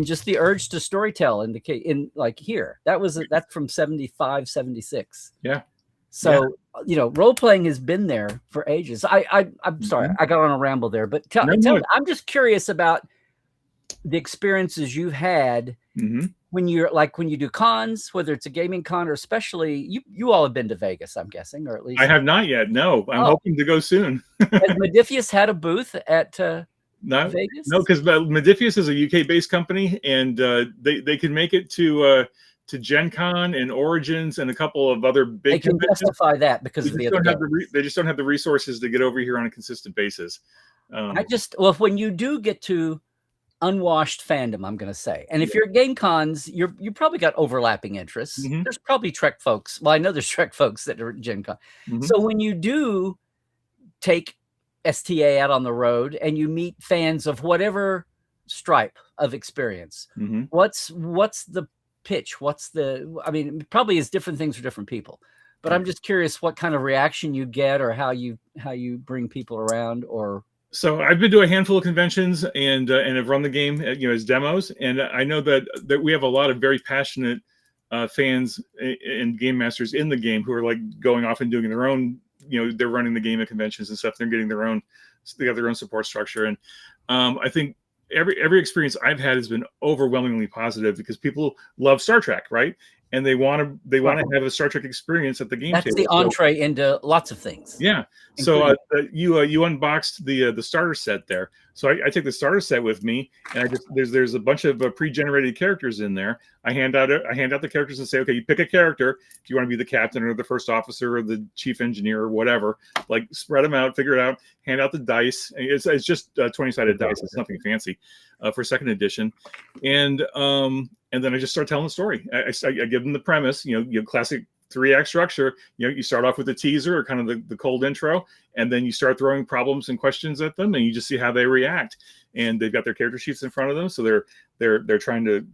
just the urge to storytell in like here. That's from 75, 76. Yeah. So, role playing has been there for ages. I'm sorry, I got on a ramble there, but tell me, I'm just curious about the experiences you've had when you do cons, whether it's a gaming con or especially you all have been to Vegas, I'm guessing, or at least I have not yet. No, I'm hoping to go soon. Has Modiphius had a booth at Vegas? No, because Modiphius is a UK-based company, and they can make it to Gen Con and Origins and a couple of other big. They can justify that because they just don't have the resources to get over here on a consistent basis. When you do get to unwashed fandom, I'm going to say, and if you're at game cons, you probably got overlapping interests. There's probably Trek folks. Well, I know there's Trek folks that are at Gen Con. So when you do take STA out on the road and you meet fans of whatever stripe of experience, what's the pitch? It probably is different things for different people, but I'm just curious what kind of reaction you get, or how you bring people around. Or so I've been to a handful of conventions and have run the game as demos, and I know that we have a lot of very passionate fans and game masters in the game who are like going off and doing their own. They're running the game at conventions and stuff. They're getting they have their own support structure, and I think every experience I've had has been overwhelmingly positive because people love Star Trek, right? And they want to have a Star Trek experience at the game table. That's the entree into lots of things. Yeah. So you unboxed the starter set there. So I take the starter set with me, and there's a bunch of pre-generated characters in there. I hand out the characters and say, okay, you pick a character if you want to be the captain or the first officer or the chief engineer or whatever. Like spread them out, figure it out, hand out the dice. It's just 20-sided dice. It's nothing fancy for second edition, and then I just start telling the story. I give them the premise, classic 3-act structure. You start off with a teaser or kind of the cold intro, and then you start throwing problems and questions at them, and you just see how they react. And they've got their character sheets in front of them, so they're trying to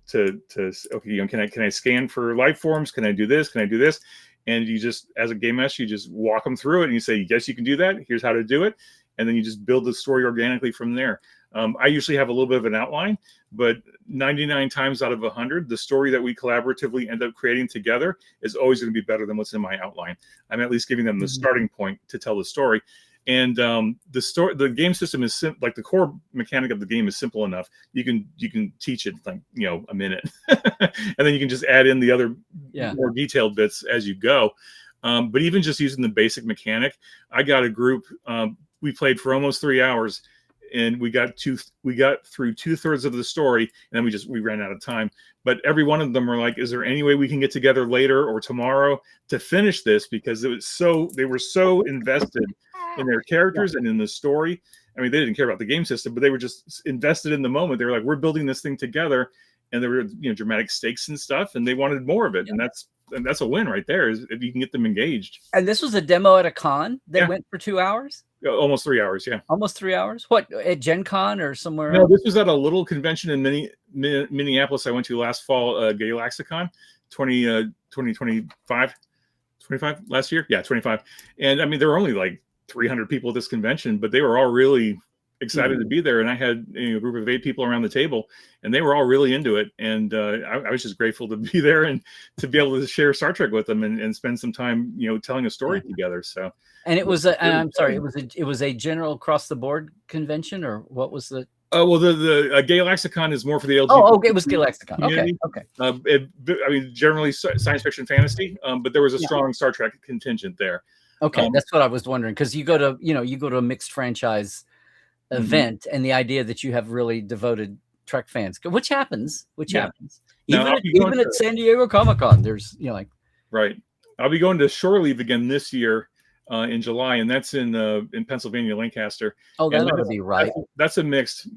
okay, can I scan for life forms? Can I do this? Can I do this? And you just, as a game master, you just walk them through it, and you say, yes, you can do that. Here's how to do it, and then you just build the story organically from there. I usually have a little bit of an outline, but 99 times out of 100, the story that we collaboratively end up creating together is always going to be better than what's in my outline. I'm at least giving them the starting point to tell the story. And the game system is like the core mechanic of the game is simple enough. You can teach it like a minute, and then you can just add in the other more detailed bits as you go. But even just using the basic mechanic, I got a group. We played for almost 3 hours. And we got through 2/3 of the story, and then we ran out of time. But every one of them were like, "Is there any way we can get together later or tomorrow to finish this?" Because they were so invested in their characters and in the story. I mean, they didn't care about the game system, but they were just invested in the moment. They were like, we're building this thing together, and there were dramatic stakes and stuff, and they wanted more of it. And that's a win right there, is if you can get them engaged. And this was a demo at a con that went for 2 hours? Almost 3 hours, yeah. Almost 3 hours? What, at Gen Con or somewhere No, else? this was at a little convention in Minneapolis I went to last fall, Galaxicon 2025 last year. Yeah, 25. And I mean, there were only like 300 people at this convention, but they were all really excited to be there. And I had a group of 8 people around the table, and they were all really into it. And I was just grateful to be there and to be able to share Star Trek with them and spend some time, telling a story together. So, and it was I'm sorry, it was a general across the board convention, or what was the? Well, the Galaxicon is more for the LGBT. Oh, okay, it was Galaxicon. Community. Okay. I mean, generally science fiction, fantasy, but there was a strong Star Trek contingent there. Okay, that's what I was wondering, because you go to a mixed franchise event, and the idea that you have really devoted Trek fans, which happens, even at San Diego Comic-Con, there's right. I'll be going to Shore Leave again this year in July, and that's in Pennsylvania, Lancaster. Oh, that ought to be right. That's a mixed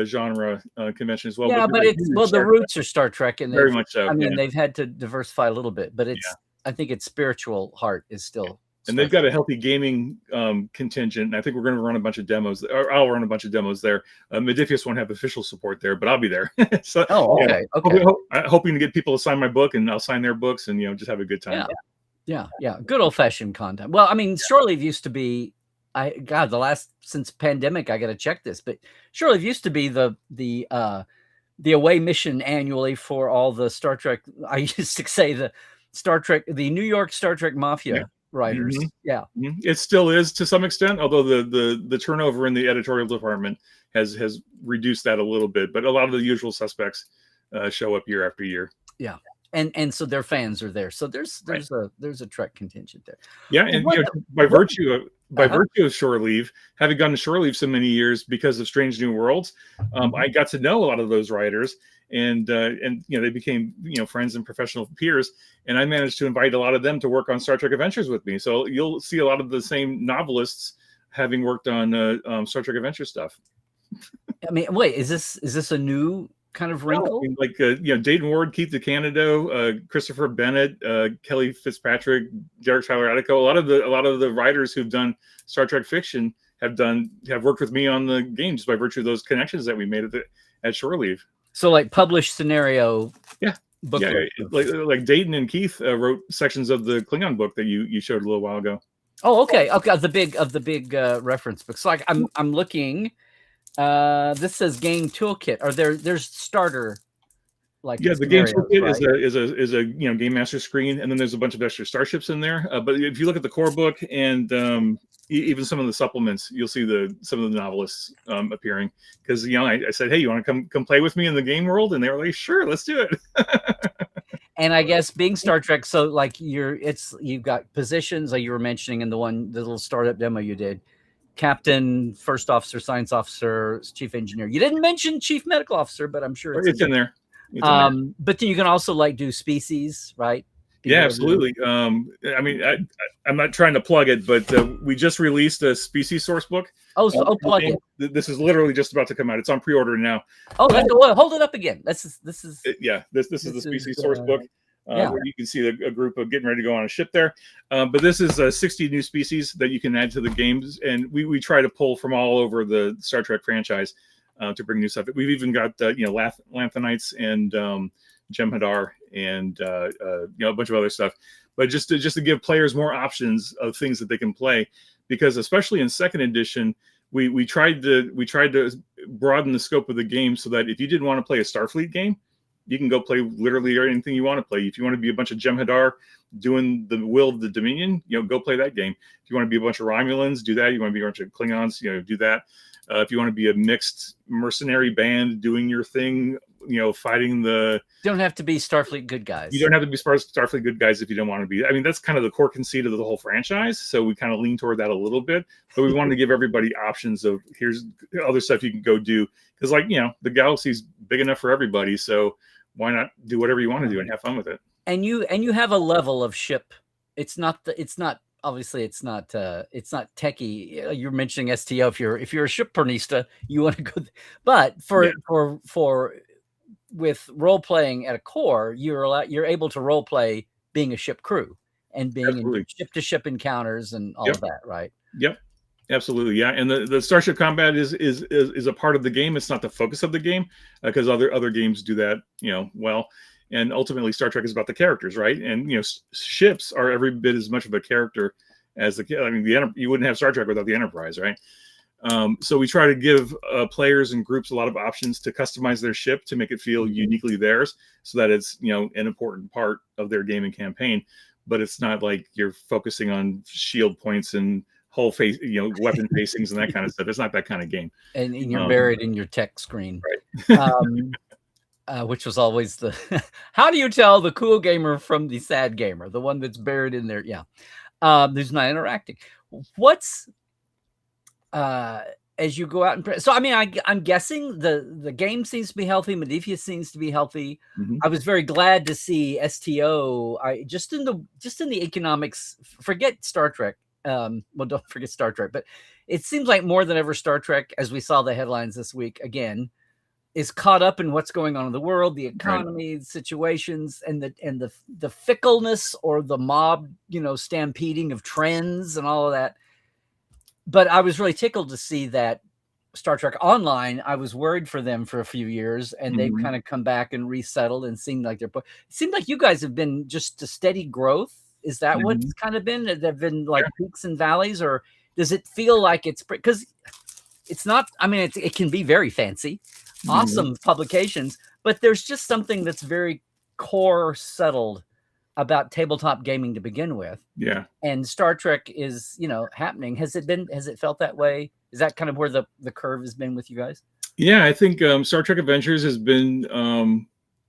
genre convention as well. Yeah, but the roots are Star Trek, and very much so. I mean, they've had to diversify a little bit, but I think its spiritual heart is still. And they've got a healthy gaming contingent, and I think we're going to run a bunch of demos, or I'll run a bunch of demos there. Modiphius won't have official support there, but I'll be there. So, okay. Hoping to get people to sign my book, and I'll sign their books, and just have a good time. Yeah. Good old fashioned content. Well, I mean, Shore Leave used to be, since pandemic, I got to check this, but Shore Leave used to be the away mission annually for all the Star Trek. I used to say the New York Star Trek Mafia writers. It still is to some extent, although the turnover in the editorial department has reduced that a little bit, but a lot of the usual suspects show up year after year. And so their fans are there, so there's a Trek contingent there. And by virtue of Shore Leave, having gone to Shore Leave so many years because of Strange New Worlds, I got to know a lot of those writers, and they became friends and professional peers, and I managed to invite a lot of them to work on Star Trek Adventures with me. So you'll see a lot of the same novelists having worked on Star Trek Adventure stuff. I mean, wait, is this a new kind of wrinkle? Like Dayton Ward, Keith DeCandido, Christopher Bennett, Kelly Fitzpatrick, Derek Tyler Attico. A lot of the writers who've done Star Trek fiction have worked with me on the game just by virtue of those connections that we made at Shore Leave. So like published scenario. Book. Like Dayton and Keith wrote sections of the Klingon book that you showed a little while ago. Oh, okay. Of the big reference books. Like I'm looking. This says game toolkit. There's starter the game toolkit is a game master screen, and then there's a bunch of extra starships in there. But if you look at the core book and even some of the supplements, you'll see some of the novelists appearing, because I said, hey, you want to come play with me in the game world? And they were like, sure, let's do it. And I guess being Star Trek, so like you've got positions like you were mentioning in the little startup demo you did. Captain, first officer, science officer, chief engineer. You didn't mention chief medical officer, but I'm sure it's in there. But then you can also do species, right? Absolutely. I mean, I'm not trying to plug it, but we just released a species source book. Plug it. This is literally just about to come out. It's on pre-order now. Hold it up again. This is the species source book. Where you can see a group of getting ready to go on a ship there. But this is 60 new species that you can add to the games. And we try to pull from all over the Star Trek franchise to bring new stuff. We've even got, Lanthanites and Jem'Hadar and, a bunch of other stuff. But just to give players more options of things that they can play, because especially in second edition, we tried to broaden the scope of the game so that if you didn't want to play a Starfleet game, you can go play literally anything you want to play. If you want to be a bunch of Jem'Hadar doing the will of the Dominion, go play that game. If you want to be a bunch of Romulans, do that. You want to be a bunch of Klingons, do that. If you want to be a mixed mercenary band doing your thing, fighting the... You don't have to be Starfleet good guys. You don't have to be Starfleet good guys if you don't want to be. I mean, that's kind of the core conceit of the whole franchise. So we kind of lean toward that a little bit. But we wanted to give everybody options of here's other stuff you can go do. Because the galaxy's big enough for everybody. So why not do whatever you want to do and have fun with it? And you have a level of ship. It's not obviously it's not techie. You're mentioning STO. If you're a ship pornista, you want to go, but for with role playing at a core, you're able to role play being a ship crew and being in ship to ship encounters and all of that, right? Yep. Absolutely, yeah. And the starship combat is a part of the game. It's not the focus of the game, because other games do that, well. And ultimately, Star Trek is about the characters, right? And ships are every bit as much of a character as you wouldn't have Star Trek without the Enterprise, right? So we try to give players and groups a lot of options to customize their ship to make it feel uniquely theirs, so that it's an important part of their game and campaign. But it's not like you're focusing on shield points and whole face, weapon facings and that kind of stuff. It's not that kind of game. And you're buried in your tech screen, right? Which was always the. How do you tell the cool gamer from the sad gamer, the one that's buried in there? Yeah, who's not interacting. What's as you go out and so I'm guessing the game seems to be healthy. Modiphius seems to be healthy. I was very glad to see STO. Just in the economics. Forget Star Trek. Well, don't forget Star Trek, but it seems like more than ever Star Trek, as we saw the headlines this week again, is caught up in what's going on in the world, the economy, situations, and the fickleness or the mob, stampeding of trends and all of that. But I was really tickled to see that Star Trek Online. I was worried for them for a few years, and they've kind of come back and resettled and seemed like it seemed like you guys have been just a steady growth. Is that what's kind of been? There've been like peaks and valleys, or does it feel like it's because it's not? I mean, it can be very fancy, awesome publications, but there's just something that's very core settled about tabletop gaming to begin with. Yeah. And Star Trek is, happening. Has it felt that way? Is that kind of where the curve has been with you guys? Yeah, I think Star Trek Adventures has been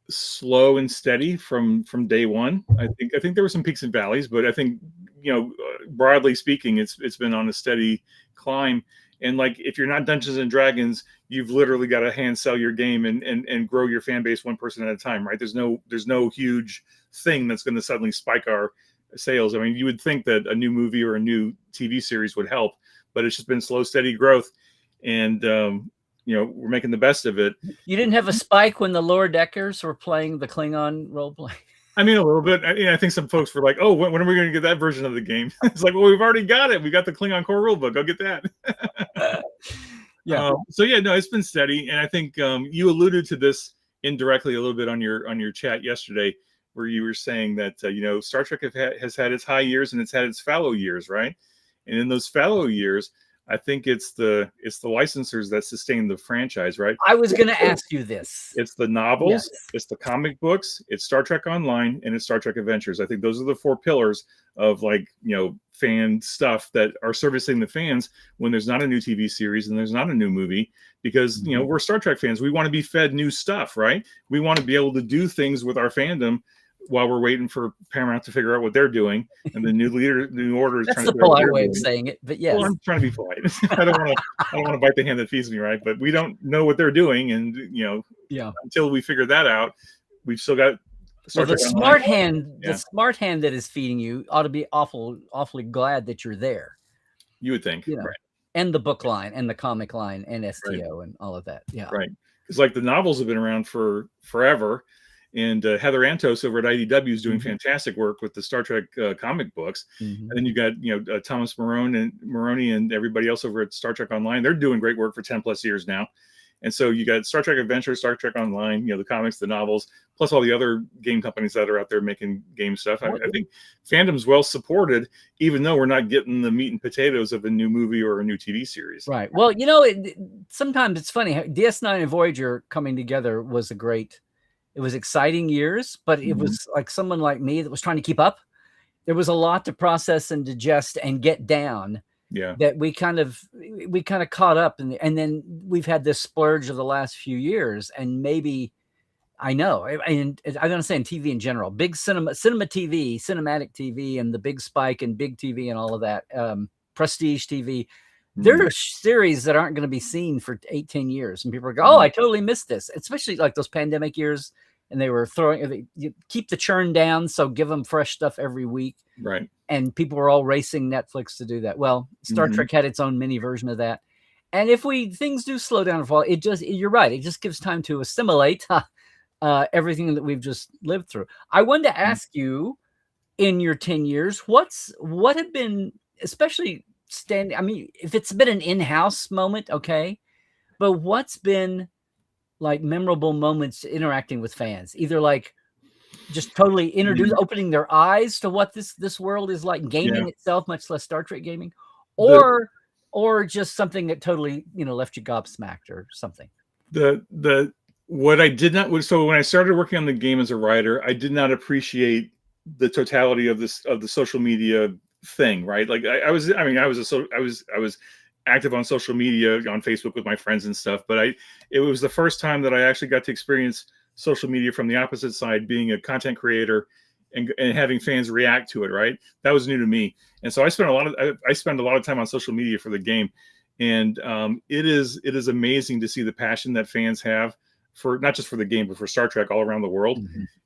slow and steady from day one. I think there were some peaks and valleys, but I think broadly speaking, it's been on a steady climb. And like, if you're not Dungeons and Dragons, you've literally got to hand sell your game and grow your fan base one person at a time, right? There's no huge thing that's going to suddenly spike our sales. I mean, you would think that a new movie or a new TV series would help, but it's just been slow, steady growth. And we're making the best of it. You didn't have a spike when the Lower Deckers were playing the Klingon role play? I mean, a little bit. I think some folks were like, "Oh, when are we going to get that version of the game?" It's like, well, we've already got it. We got the Klingon core rulebook. Go get that. So yeah, no, it's been steady, and I think you alluded to this indirectly a little bit on your chat yesterday, where you were saying that Star Trek has had its high years and it's had its fallow years, right? And in those fallow years, I think it's the licensors that sustain the franchise, right? I was going to ask you this. It's the novels, it's the comic books, it's Star Trek Online, and it's Star Trek Adventures. I think those are the four pillars of fan stuff that are servicing the fans when there's not a new TV series and there's not a new movie, because we're Star Trek fans. We want to be fed new stuff, right? We want to be able to do things with our fandom while we're waiting for Paramount to figure out what they're doing, and the new order is trying to. That's the polite way of saying it, but yes. Well, I'm trying to be polite. I don't want to bite the hand that feeds me, right? But we don't know what they're doing, and until we figure that out, we've still got. The smart hand that is feeding you ought to be awfully glad that you're there. You would think, right? And the book line, and the comic line, and STO, and all of that. Yeah, right. Because like the novels have been around for forever. And Heather Antos over at IDW is doing fantastic work with the Star Trek comic books. And then you got Thomas Maroney and everybody else over at Star Trek Online. They're doing great work for 10 plus years now. And so you got Star Trek Adventures, Star Trek Online, the comics, the novels, plus all the other game companies that are out there making game stuff. I think fandom's well supported, even though we're not getting the meat and potatoes of a new movie or a new TV series. Right. Well, sometimes it's funny. DS9 and Voyager coming together was it was exciting years, but it was like someone like me that was trying to keep up. There was a lot to process and digest and get down. Yeah. That we kind of caught up, and then we've had this splurge of the last few years, and maybe I'm going to say in TV in general, big cinema TV, cinematic TV, and the big spike in big TV and all of that, prestige TV. There are series that aren't going to be seen for 18 years, and people are going, "Oh, I totally missed this," especially like those pandemic years. and they were you keep the churn down, so give them fresh stuff every week. Right. And people were all racing Netflix to do that. Well, Star Trek had its own mini version of that. And if things do slow down and fall, you're right. It just gives time to assimilate everything that we've just lived through. I wanted to ask you, in your 10 years, what have been, especially I mean, if it's been an in-house moment, okay, but what's been like memorable moments interacting with fans, either like just totally opening their eyes to what this world is like, gaming itself, much less Star Trek gaming, or just something that totally, left you gobsmacked or something. What I did not, so when I started working on the game as a writer, I did not appreciate the totality of the social media thing, right? Like I was active on social media, on Facebook with my friends and stuff, but it was the first time that I actually got to experience social media from the opposite side, being a content creator and having fans react to it, right? That was new to me. And so I spend a lot of time on social media for the game. And it is amazing to see the passion that fans have for not just for the game, but for Star Trek all around the world.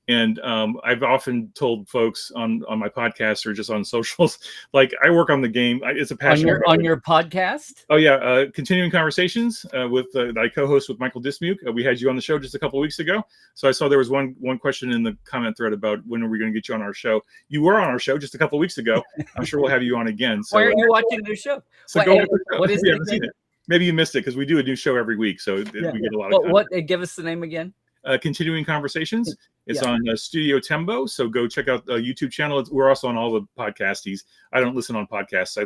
And I've often told folks on my podcast or just on socials, like I work on the game. It's a passion. On your podcast? Oh yeah, Continuing Conversations with I co-host with Michael Dismuke. We had you on the show just a couple of weeks ago. So I saw there was one question in the comment thread about when are we going to get you on our show. You were on our show just a couple of weeks ago. I'm sure we'll have you on again. So, why are you watching the show? So go what is it? Seen it. Maybe you missed it because we do a new show every week, so we get a lot of content. Give us the name again. Continuing Conversations. It's on Studio Tembo, so go check out the YouTube channel. We're also on all the podcasties. I don't listen on podcasts. I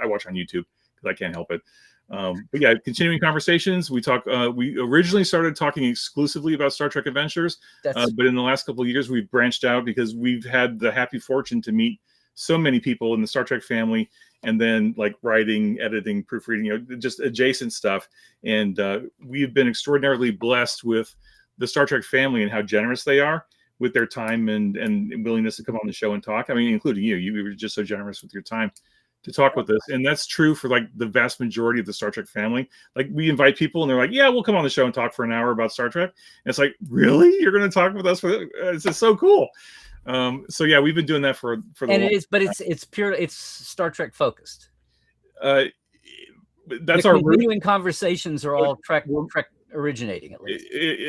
watch on YouTube because I can't help it. But yeah, Continuing Conversations. We talk. We originally started talking exclusively about Star Trek Adventures, but in the last couple of years, we've branched out because we've had the happy fortune to meet so many people in the Star Trek family, and then like writing, editing, proofreading, just adjacent stuff. And we've been extraordinarily blessed with the Star Trek family and how generous they are with their time and willingness to come on the show and talk. I mean, including you. You were just so generous with your time to talk with us. And that's true for like the vast majority of the Star Trek family. Like we invite people and they're like, yeah, we'll come on the show and talk for an hour about Star Trek. And it's like, really? You're going to talk with us? It's just so cool. So yeah, we've been doing that for the and it is, but it's pure. It's Star Trek focused. That's our continuing conversations are all Trek originating, at least.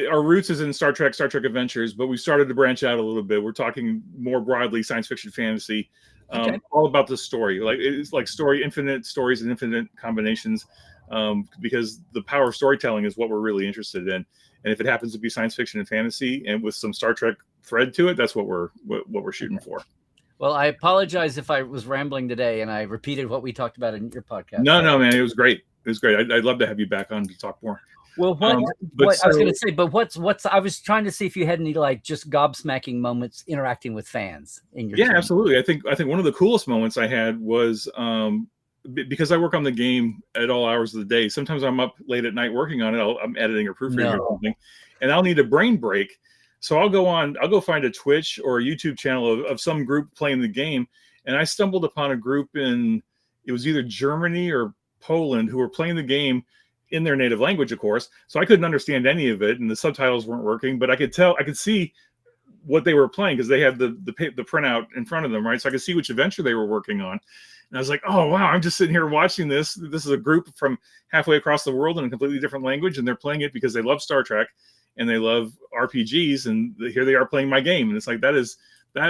Our roots is in Star Trek Adventures, but we started to branch out a little bit. We're talking more broadly science fiction, fantasy, all about the story. Like it's like infinite stories and infinite combinations, because the power of storytelling is what we're really interested in. And if it happens to be science fiction and fantasy, and with some Star Trek thread to it, that's what we're shooting for. Well, I apologize if I was rambling today and I repeated what we talked about in your podcast. No, man, it was great. It was great. I'd love to have you back on to talk more. Well, I was going to say, but what's I was trying to see if you had any like just gobsmacking moments interacting with fans in your team. Absolutely. I think one of the coolest moments I had was because I work on the game at all hours of the day. Sometimes I'm up late at night working on it. I'm editing or proofreading or something, and I'll need a brain break. So I'll go find a Twitch or a YouTube channel of some group playing the game, and I stumbled upon a group it was either Germany or Poland who were playing the game in their native language, of course. So I couldn't understand any of it, and the subtitles weren't working, but I could see what they were playing because they had the printout in front of them, right? So I could see which adventure they were working on. And I was like, oh, wow, I'm just sitting here watching this. This is a group from halfway across the world in a completely different language, and they're playing it because they love Star Trek and they love RPGs, and here they are playing my game. And it's like, that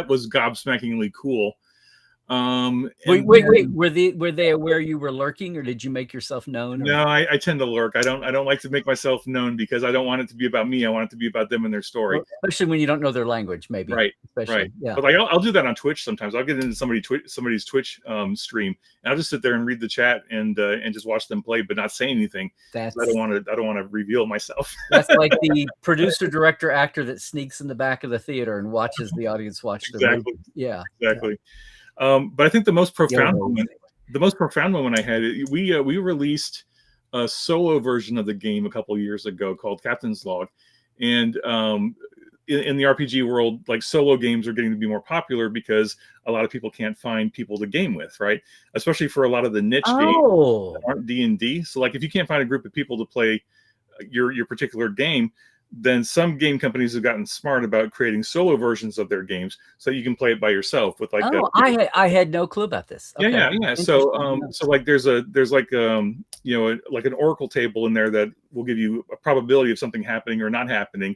was gobsmackingly cool. Wait, were they aware you were lurking, or did you make yourself known? No, I tend to lurk. I don't like to make myself known because I don't want it to be about me. I want it to be about them and their story. Well, especially when you don't know their language, maybe. Right. Yeah. But like I'll do that on Twitch sometimes. I'll get into somebody's Twitch stream, and I'll just sit there and read the chat and just watch them play, but not say anything. I don't want to reveal myself. That's like the producer, director, actor that sneaks in the back of the theater and watches the audience watch the movie. Yeah. Exactly. But I think the most profound moment I had, we released a solo version of the game a couple of years ago called Captain's Log, and in the RPG world, like solo games are getting to be more popular because a lot of people can't find people to game with, right? Especially for a lot of the niche games that aren't D&D. So like if you can't find a group of people to play your particular game, then some game companies have gotten smart about creating solo versions of their games so you can play it by yourself with like I had no clue about this. Okay. Yeah. So like there's like like an oracle table in there that will give you a probability of something happening or not happening,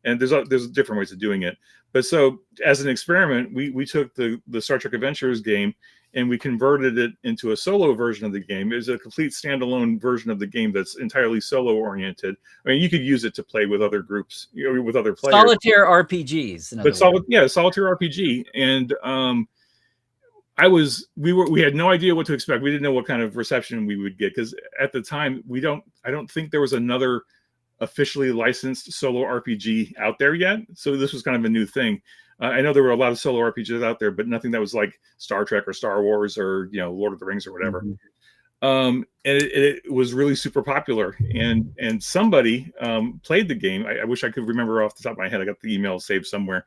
and there's different ways of doing it. But so as an experiment, we took the Star Trek Adventures game and we converted it into a solo version of the game. It's a complete standalone version of the game that's entirely solo oriented. I mean, you could use it to play with other groups, with other players. Solitaire RPGs. But solitaire RPG. And we had no idea what to expect. We didn't know what kind of reception we would get, because at the time I don't think there was another officially licensed solo RPG out there yet. So this was kind of a new thing. I know there were a lot of solo RPGs out there, but nothing that was like Star Trek or Star Wars or Lord of the Rings or whatever. And it was really super popular. And somebody played the game. I wish I could remember off the top of my head. I got the email saved somewhere,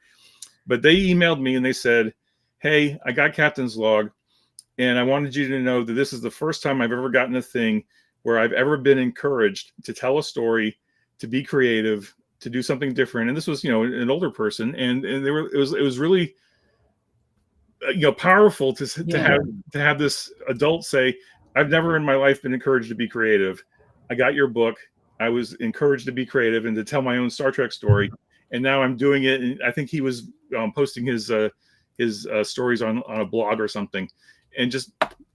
but they emailed me and they said, "Hey, I got Captain's Log, and I wanted you to know that this is the first time I've ever gotten a thing where I've ever been encouraged to tell a story, to be creative, to do something different." And this was, an older person, and it was really, powerful to have this adult say, "I've never in my life been encouraged to be creative. I got your book. I was encouraged to be creative and to tell my own Star Trek story, and now I'm doing it." And I think he was posting his stories on a blog or something, and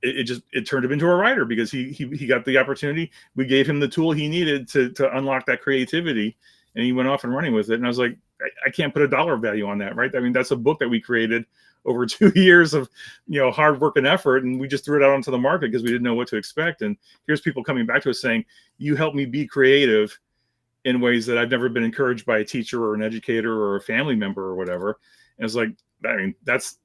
it turned him into a writer because he got the opportunity. We gave him the tool he needed to unlock that creativity, and he went off and running with it. And I was like, I can't put a dollar value on that, right? I mean, that's a book that we created over 2 years of hard work and effort, and we just threw it out onto the market because we didn't know what to expect. And here's people coming back to us saying, "You helped me be creative in ways that I've never been encouraged by a teacher or an educator or a family member or whatever." And it's like, I mean, that's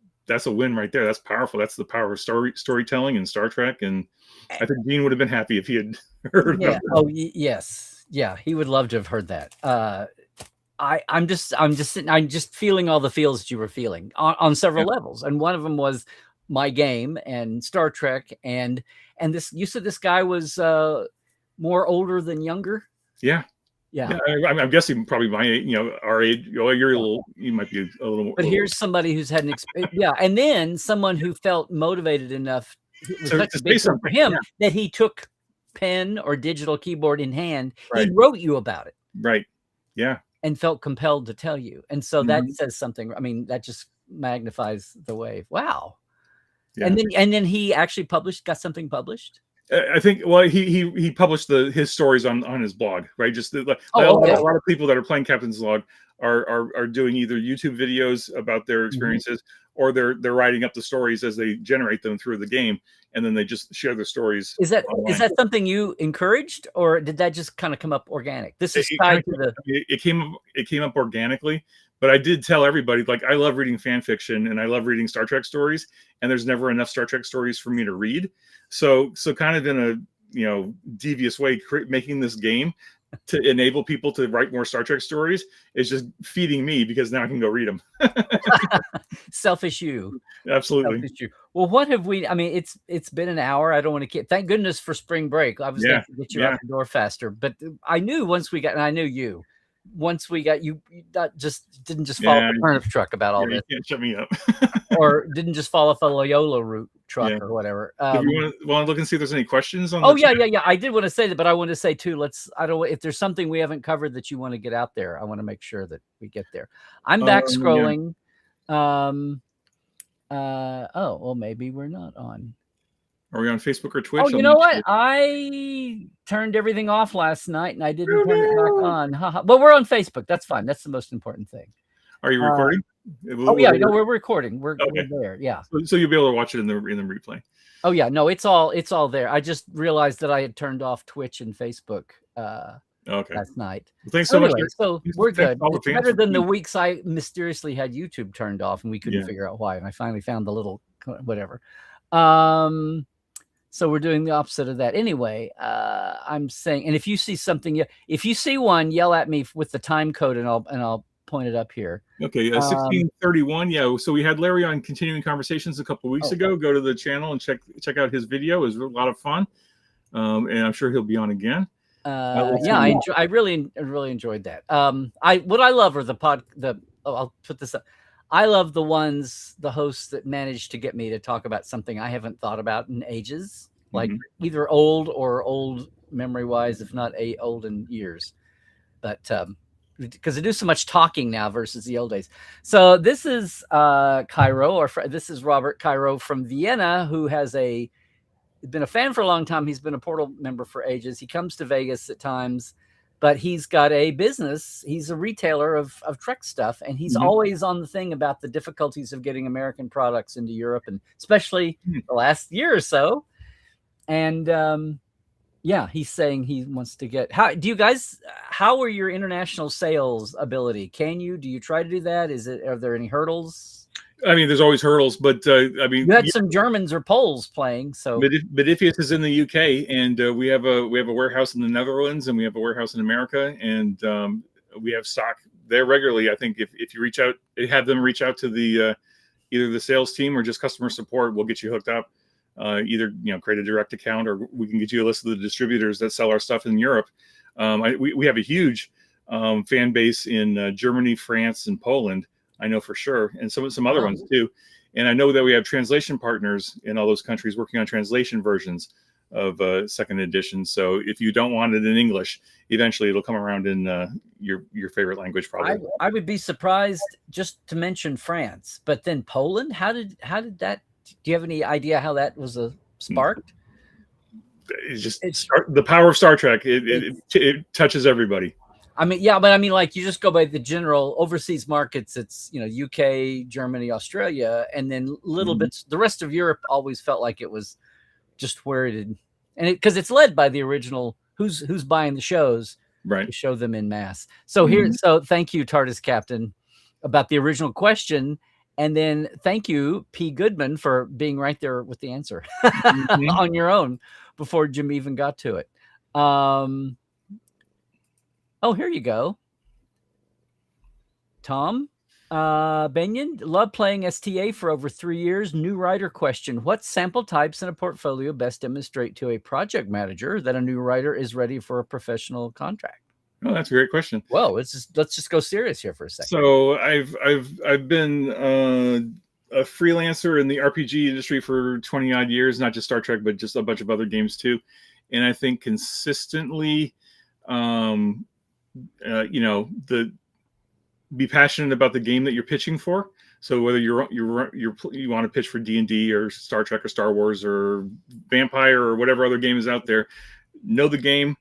a win right there. That's powerful. That's the power of storytelling in Star Trek. And I think Dean would have been happy if he had heard about that. Oh, yes. Yeah, he would love to have heard that. I'm just feeling all the feels that you were feeling on several levels. And one of them was my game and Star Trek. And this, you said this guy was more older than younger. Yeah. I'm guessing probably my age, our age. You might be a little more. But here's somebody who's had an experience. And then someone who felt motivated enough. It was such a big thing for him that he took pen or digital keyboard in hand. He wrote you about it. Right. Yeah. And felt compelled to tell you. And so that says something. I mean, that just magnifies the wave. Wow. Yeah. And then he actually got something published. I think, well, he published his stories on his blog, right? Just a lot of people that are playing Captain's Log are doing either YouTube videos about their experiences, or they're writing up the stories as they generate them through the game, and then they just share their stories. Is that something you encouraged, or did that just kind of come up organic? This is tied to the. It came up organically, but I did tell everybody, like, I love reading fan fiction and I love reading Star Trek stories, and there's never enough Star Trek stories for me to read. So kind of in a devious way, making this game to enable people to write more Star Trek stories is just feeding me, because now I can go read them. Selfish you. Absolutely. Selfish you. Well, what have we? I mean, it's been an hour. I don't want to keep. Thank goodness for spring break. I was going to get you out the door faster, but I knew once we got, and I knew you. Once we got you, that just didn't just fall off a turnip truck about all this. You can't shut me up. Or didn't just fall off a Loyola route truck or whatever. You want to look and see if there's any questions on? Oh, yeah. I did want to say that, but I want to say too, if there's something we haven't covered that you want to get out there, I want to make sure that we get there. I'm back scrolling. Well, maybe we're not on. Are we on Facebook or Twitch? Oh, you know what? I turned everything off last night and I didn't turn it back on. But we're on Facebook. That's fine. That's the most important thing. Are you recording? We're recording. We're there. Yeah. So you'll be able to watch it in the replay. Oh yeah, no, it's all there. I just realized that I had turned off Twitch and Facebook last night. Well, thanks so much. So we're good. It's better than the weeks I mysteriously had YouTube turned off and we couldn't figure out why. And I finally found the little whatever. So we're doing the opposite of that. Anyway, I'm saying, and if you see something, if you see one, yell at me with the time code, and I'll point it up here. Okay, 1631. Yeah, so we had Larry on Continuing Conversations a couple of weeks ago. Go to the channel and check out his video. It was a lot of fun, and I'm sure he'll be on again. I really enjoyed that. What I love are I'll put this up. I love the hosts that manage to get me to talk about something I haven't thought about in ages, like either old memory wise, if not old in years. But because they do so much talking now versus the old days. So this is Cairo, this is Robert Cairo from Vienna, who has been a fan for a long time. He's been a Portal member for ages. He comes to Vegas at times, but he's got a business. He's a retailer of Trek stuff, and he's always on the thing about the difficulties of getting American products into Europe, and especially the last year or so. And he's saying he wants to get. How are your international sales ability? Do you try to do that? Are there any hurdles? I mean, there's always hurdles, but I mean, you had some Germans or Poles playing. So Modiphius is in the UK, and we have a warehouse in the Netherlands, and we have a warehouse in America, and we have stock there regularly. I think if you reach out, have them reach out to the either the sales team or just customer support, we'll get you hooked up. Either create a direct account, or we can get you a list of the distributors that sell our stuff in Europe. We have a huge fan base in Germany, France, and Poland. I know for sure, and some other ones too. And I know that we have translation partners in all those countries working on translation versions of second edition. So if you don't want it in English, eventually it'll come around in your favorite language. Probably. I would be surprised, just to mention France, but then Poland. How did that? Do you have any idea how that was sparked? It's the power of Star Trek. It touches everybody. I mean, yeah, but I mean, like, you just go by the general overseas markets. It's, UK, Germany, Australia, and then little bits. The rest of Europe always felt like it was just where it had, and because it's led by the original, who's buying the shows, right? To show them in mass. So so thank you, TARDIS Captain, about the original question, and then thank you, P. Goodman, for being right there with the answer on your own before Jim even got to it. Oh, here you go. Tom Benyon, love playing STA for over 3 years. New writer question. What sample types in a portfolio best demonstrate to a project manager that a new writer is ready for a professional contract? Oh, that's a great question. Whoa, let's just go serious here for a second. So I've been a freelancer in the RPG industry for 20 odd years, not just Star Trek, but just a bunch of other games too. And I think consistently, be passionate about the game that you're pitching for. So whether you want to pitch for D&D or Star Trek or Star Wars or Vampire or whatever other game is out there, know the game,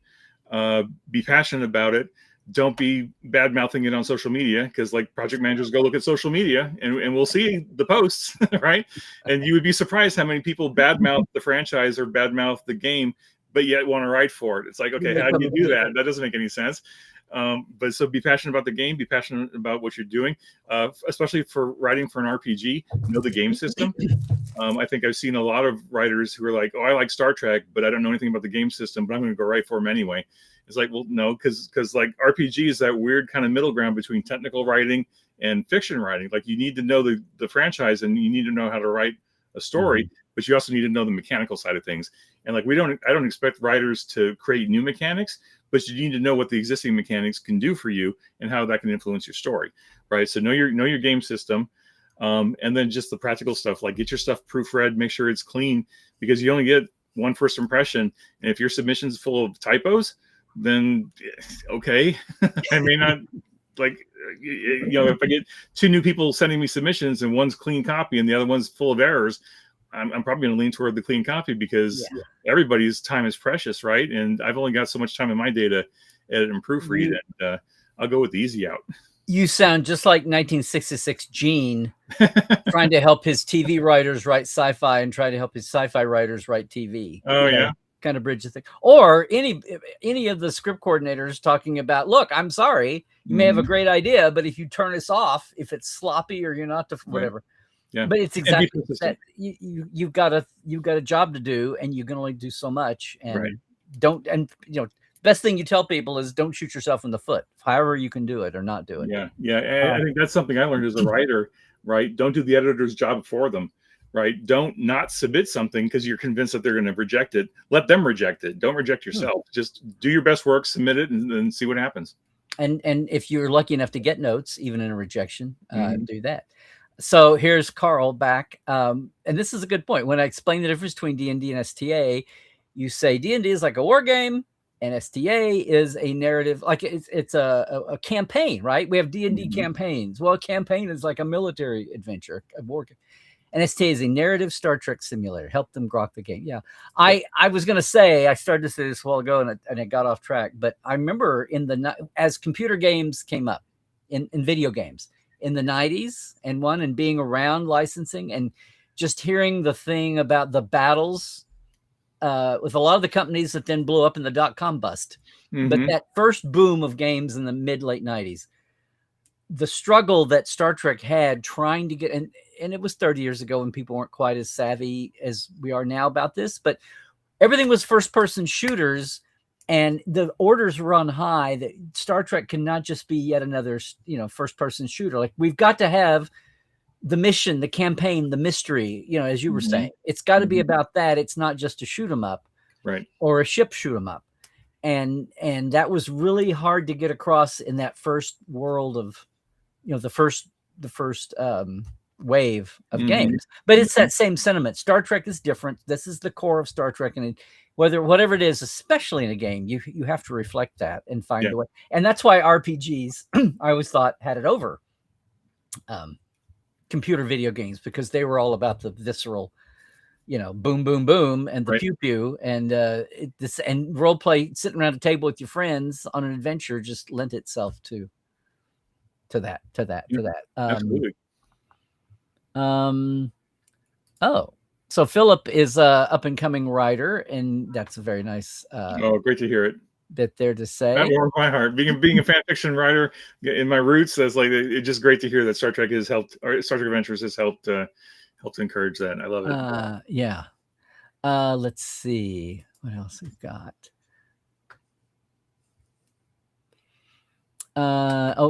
be passionate about it. Don't be bad mouthing it on social media, because like project managers go look at social media and we'll see the posts, right? And you would be surprised how many people bad mouth the franchise or bad mouth the game, but yet want to write for it. It's like, okay, how do you do that? That doesn't make any sense. But so be passionate about the game, be passionate about what you're doing, especially for writing for an RPG, know the game system. I think I've seen a lot of writers who are like, oh, I like Star Trek, but I don't know anything about the game system, but I'm going to go write for them anyway. It's like, well, no, because like RPG is that weird kind of middle ground between technical writing and fiction writing. Like you need to know the franchise, and you need to know how to write a story, but you also need to know the mechanical side of things. And like I don't expect writers to create new mechanics, but you need to know what the existing mechanics can do for you and how that can influence your story, right? So know your game system, and then just the practical stuff, like get your stuff proofread, make sure it's clean, because you only get one first impression. And if your submission's full of typos, then okay, I may not like, if I get two new people sending me submissions and one's clean copy and the other one's full of errors, I'm probably going to lean toward the clean copy, because everybody's time is precious, right? And I've only got so much time in my day to edit and proofread, and I'll go with the easy out. You sound just like 1966 Gene trying to help his TV writers write sci-fi and try to help his sci-fi writers write TV. Oh, yeah. Kind of bridge the thing. Or any of the script coordinators talking about, look, I'm sorry, you may have a great idea, but if you turn us off, if it's sloppy or you're not whatever. Right. Yeah. But it's exactly that. You've got a job to do, and you can only do so much. And best thing you tell people is don't shoot yourself in the foot, however you can do it or not do it. Yeah. And I think that's something I learned as a writer, right? Don't do the editor's job for them. right? Don't not submit something because you're convinced that they're going to reject it. Let them reject it. Don't reject yourself. Just do your best work, submit it, and see what happens. And if you're lucky enough to get notes, even in a rejection, do that. So here's Carl back. And this is a good point. When I explain the difference between D&D and STA, you say D&D is like a war game and STA is a narrative, like it's a campaign, right? We have D&D campaigns. Well, a campaign is like a military adventure, a war game. And STA is a narrative Star Trek simulator. Help them grok the game. Yeah. I was going to say, I started to say this a while ago and it got off track, but I remember as computer games came up in video games in the 90s and being around licensing and just hearing the thing about the battles with a lot of the companies that then blew up in the .com bust. But that first boom of games in the mid-late 90s, the struggle that Star Trek had trying to get, and it was 30 years ago when people weren't quite as savvy as we are now about this, but everything was first-person shooters, and the orders were on high that Star Trek cannot just be yet another, first-person shooter. Like, we've got to have the mission, the campaign, the mystery, as you were saying. It's got to be about that. It's not just to shoot them up, right? Or a ship shoot them up. And that was really hard to get across in that first world of, the first wave of games. But it's that same sentiment. Star Trek is different. This is the core of Star Trek, and whatever it is, especially in a game, you have to reflect that and find a way. And that's why RPGs, I always thought, had it over computer video games, because they were all about the visceral, boom, boom, boom, and the pew pew, and and role play, sitting around a table with your friends on an adventure, just lent itself to that. Absolutely. So Philip is a up and coming writer, and that's a very nice. Great to hear it. Bit there to say. That warmed my heart. Being a fan fiction writer in my roots, that's like, it's just great to hear that Star Trek has helped, or Star Trek Adventures has helped encourage that. I love it. Yeah. Let's see what else we've got.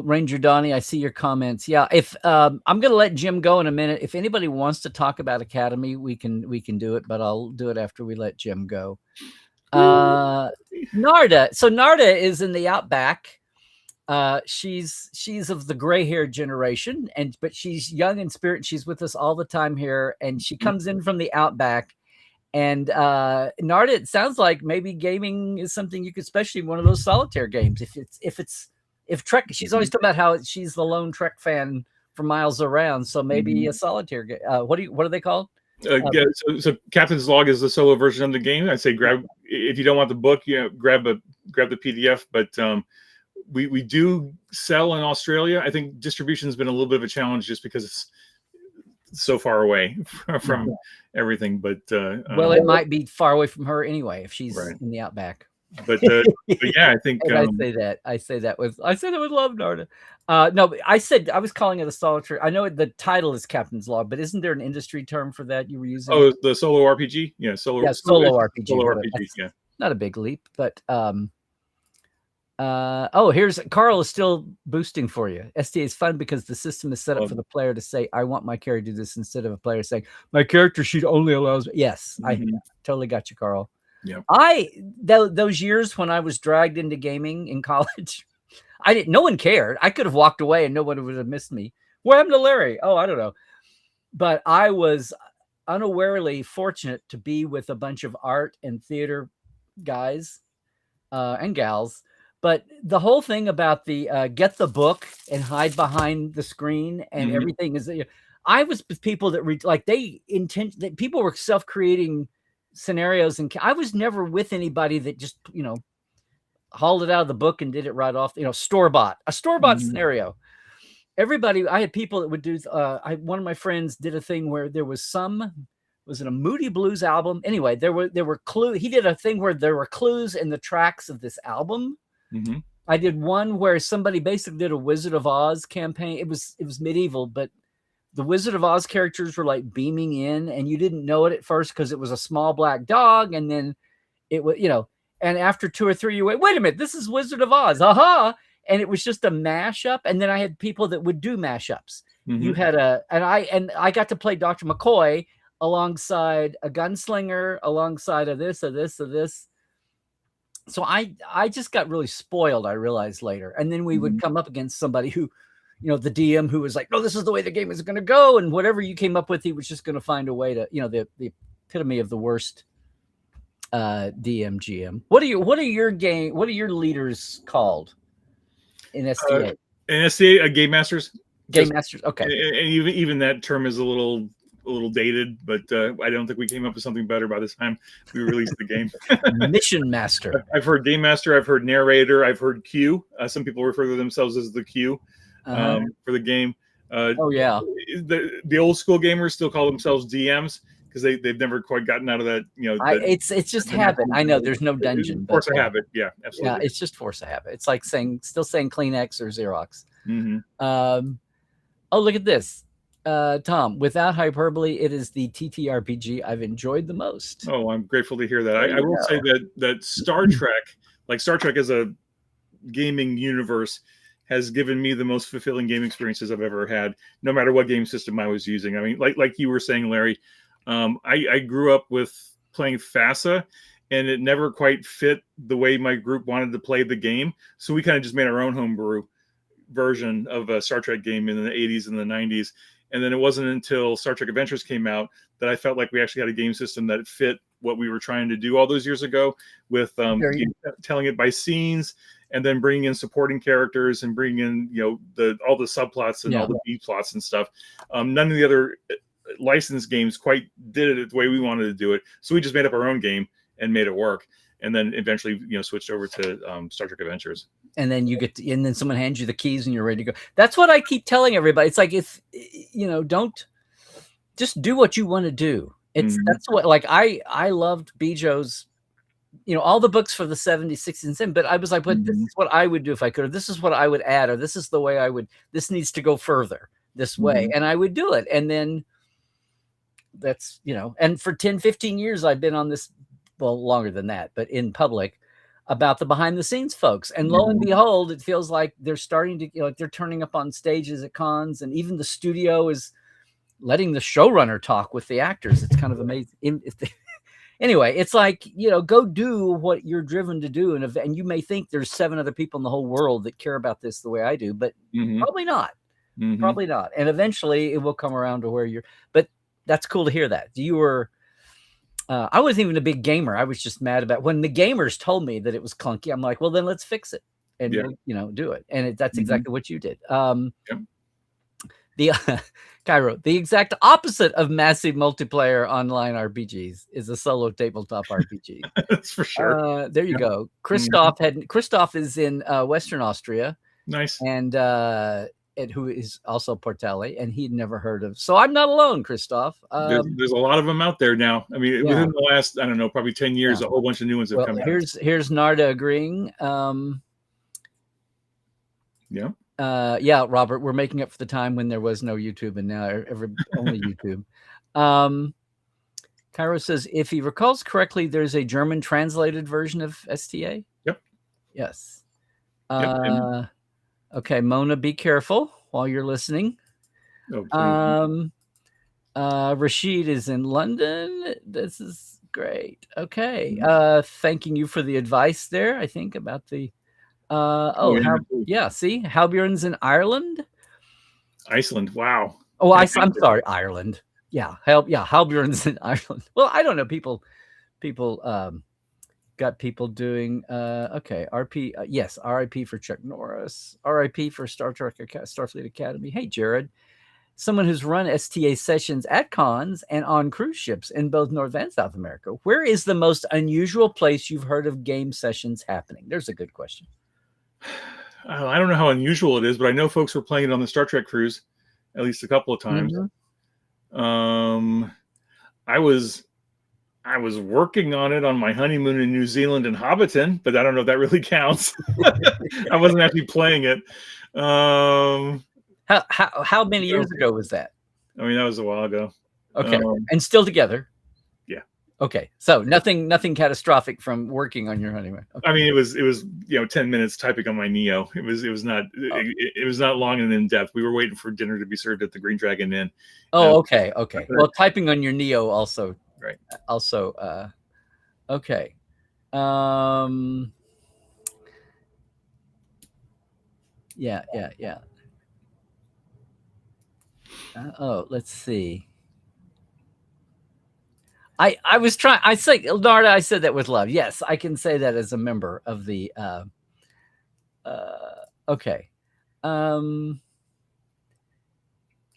Ranger Donnie, I see your comments. Yeah, if I'm gonna let Jim go in a minute. If anybody wants to talk about Academy, we can do it, but I'll do it after we let Jim go. Narda. So Narda is in the Outback. She's of the gray-haired generation, but she's young in spirit. She's with us all the time here, and she comes in from the Outback. And Narda, it sounds like maybe gaming is something you could, especially in one of those solitaire games. If Trek, she's always talking about how she's the lone Trek fan for miles around. So maybe a solitaire game. What are they called? So Captain's Log is the solo version of the game. I say grab, if you don't want the book, grab the PDF. But we do sell in Australia. I think distribution has been a little bit of a challenge just because it's so far away from everything. But well, it might be far away from her anyway if she's in the Outback. But yeah, I think I say that with love, Narda. No, but I was calling it a solitaire. I know the title is Captain's Log, but isn't there an industry term for that you were using? Oh, the solo RPG. Yeah, solo RPG. Solo RPG. Yeah, not a big leap, but here's Carl is still boosting for you. STA is fun because the system is set up for the player to say, "I want my character to do this," instead of a player saying, "My character sheet only allows." Yes, I totally got you, Carl. Yeah. Those years when I was dragged into gaming in college, no one cared. I could have walked away and no one would have missed me. What happened to Larry? Oh, I don't know. But I was unawarely fortunate to be with a bunch of art and theater guys and gals. But the whole thing about the get the book and hide behind the screen and everything is, I was with people that people were self-creating scenarios, and I was never with anybody that just hauled it out of the book and did it right off. Store-bought scenario. Everybody, I had people that would do. One of my friends did a thing where there was it a Moody Blues album? Anyway, there were clues. He did a thing where there were clues in the tracks of this album. I did one where somebody basically did a Wizard of Oz campaign. It was medieval, but the Wizard of Oz characters were like beaming in, and you didn't know it at first because it was a small black dog, and then it was, and after 2 or 3, you wait a minute, this is Wizard of Oz, aha! And it was just a mashup. And then I had people that would do mashups. You had and I got to play Dr. McCoy alongside a gunslinger, alongside of this, of this, of this. So I just got really spoiled, I realized later. And then we would come up against somebody who, the DM who was like, no, this is the way the game is going to go. And whatever you came up with, he was just going to find a way to, the epitome of the worst DM GM. What are your leaders called in STA? In STA, game masters. Game masters. Okay. And even that term is a little dated, but I don't think we came up with something better by the time we released the game. Mission master. I've heard game master. I've heard narrator. I've heard Q. Some people refer to themselves as the Q for the game. Oh yeah. The old school gamers still call themselves DMs because they've never quite gotten out of that. It's just habit. I know there's no dungeon. Force of habit. Yeah, absolutely. Yeah, it's just force of habit. It's like still saying Kleenex or Xerox. Oh, look at this. Tom, without hyperbole, it is the TTRPG I've enjoyed the most. Oh, I'm grateful to hear that. I will say that Star Trek as a gaming universe has given me the most fulfilling game experiences I've ever had, no matter what game system I was using. I mean, like you were saying, Larry, I grew up with playing FASA, and it never quite fit the way my group wanted to play the game. So we kind of just made our own homebrew version of a Star Trek game in the 80s and the 90s. And then it wasn't until Star Trek Adventures came out that I felt like we actually had a game system that fit what we were trying to do all those years ago, with telling it by scenes, and then bringing in supporting characters and bringing in all the subplots and all the B plots and stuff. None of the other licensed games quite did it the way we wanted to do it, so we just made up our own game and made it work. And then eventually, switched over to Star Trek Adventures. And then and then someone hands you the keys and you're ready to go. That's what I keep telling everybody. It's like, don't just do what you want to do. That's what, like, I loved Bijo's, all the books for the 70s, 60s, and 70s, but I was like, but this is what I would do if I could, or this is what I would add, or this is the way this needs to go further this way. And I would do it. And then that's, and for 10, 15 years, I've been on this, well, longer than that, but in public, about the behind the scenes folks. And lo and behold, it feels like they're starting to, like, they're turning up on stages at cons, and even the studio is letting the showrunner talk with the actors. It's kind of amazing. Anyway, it's like, go do what you're driven to do. And you may think there's 7 other people in the whole world that care about this the way I do, but probably not. Probably not. And eventually it will come around to where but that's cool to hear that. You were, I wasn't even a big gamer. I was just mad about when the gamers told me that it was clunky. I'm like, well, then let's fix it and do it. And that's exactly what you did. The Cairo, the exact opposite of massive multiplayer online RPGs is a solo tabletop RPG. That's for sure. There you go. Christoph is in Western Austria. Nice. And who is also Portale, and he'd never heard of. So I'm not alone, Christoph. There's a lot of them out there now. I mean, within the last, I don't know, probably 10 years, a whole bunch of new ones have come out. Here's Narda agreeing. Robert, we're making up for the time when there was no YouTube, and now only YouTube. Cairo says, if he recalls correctly, there's a German translated version of STA. Yep. Yes. Okay, Mona, be careful while you're listening. Rashid is in London. This is great. Okay. Thanking you for the advice there, I think, about the see, Halbjorn's in Ireland. Iceland. Wow. Oh, I'm sorry, Ireland. Yeah, Halbjorn's in Ireland. Well, I don't know. People got people doing RP. Yes, RIP for Chuck Norris. RIP for Starfleet Academy. Hey, Jared, someone who's run STA sessions at cons and on cruise ships in both North and South America. Where is the most unusual place you've heard of game sessions happening? There's a good question. I don't know how unusual it is, but I know folks were playing it on the Star Trek cruise at least a couple of times. I was working on it on my honeymoon in New Zealand and Hobbiton, but I don't know if that really counts. I wasn't actually playing it. How many years ago was that? I mean, that was a while ago. Okay. And still together? Yeah. Okay, so nothing catastrophic from working on your honeymoon. Okay. I mean, it was 10 minutes typing on my Neo. It was not it was not long and in depth. We were waiting for dinner to be served at the Green Dragon Inn. Oh, okay. Well, typing on your Neo also, right? Also, okay. Yeah. Let's see. I was trying. I say, Narda, I said that with love. Yes, I can say that as a member of the. Okay.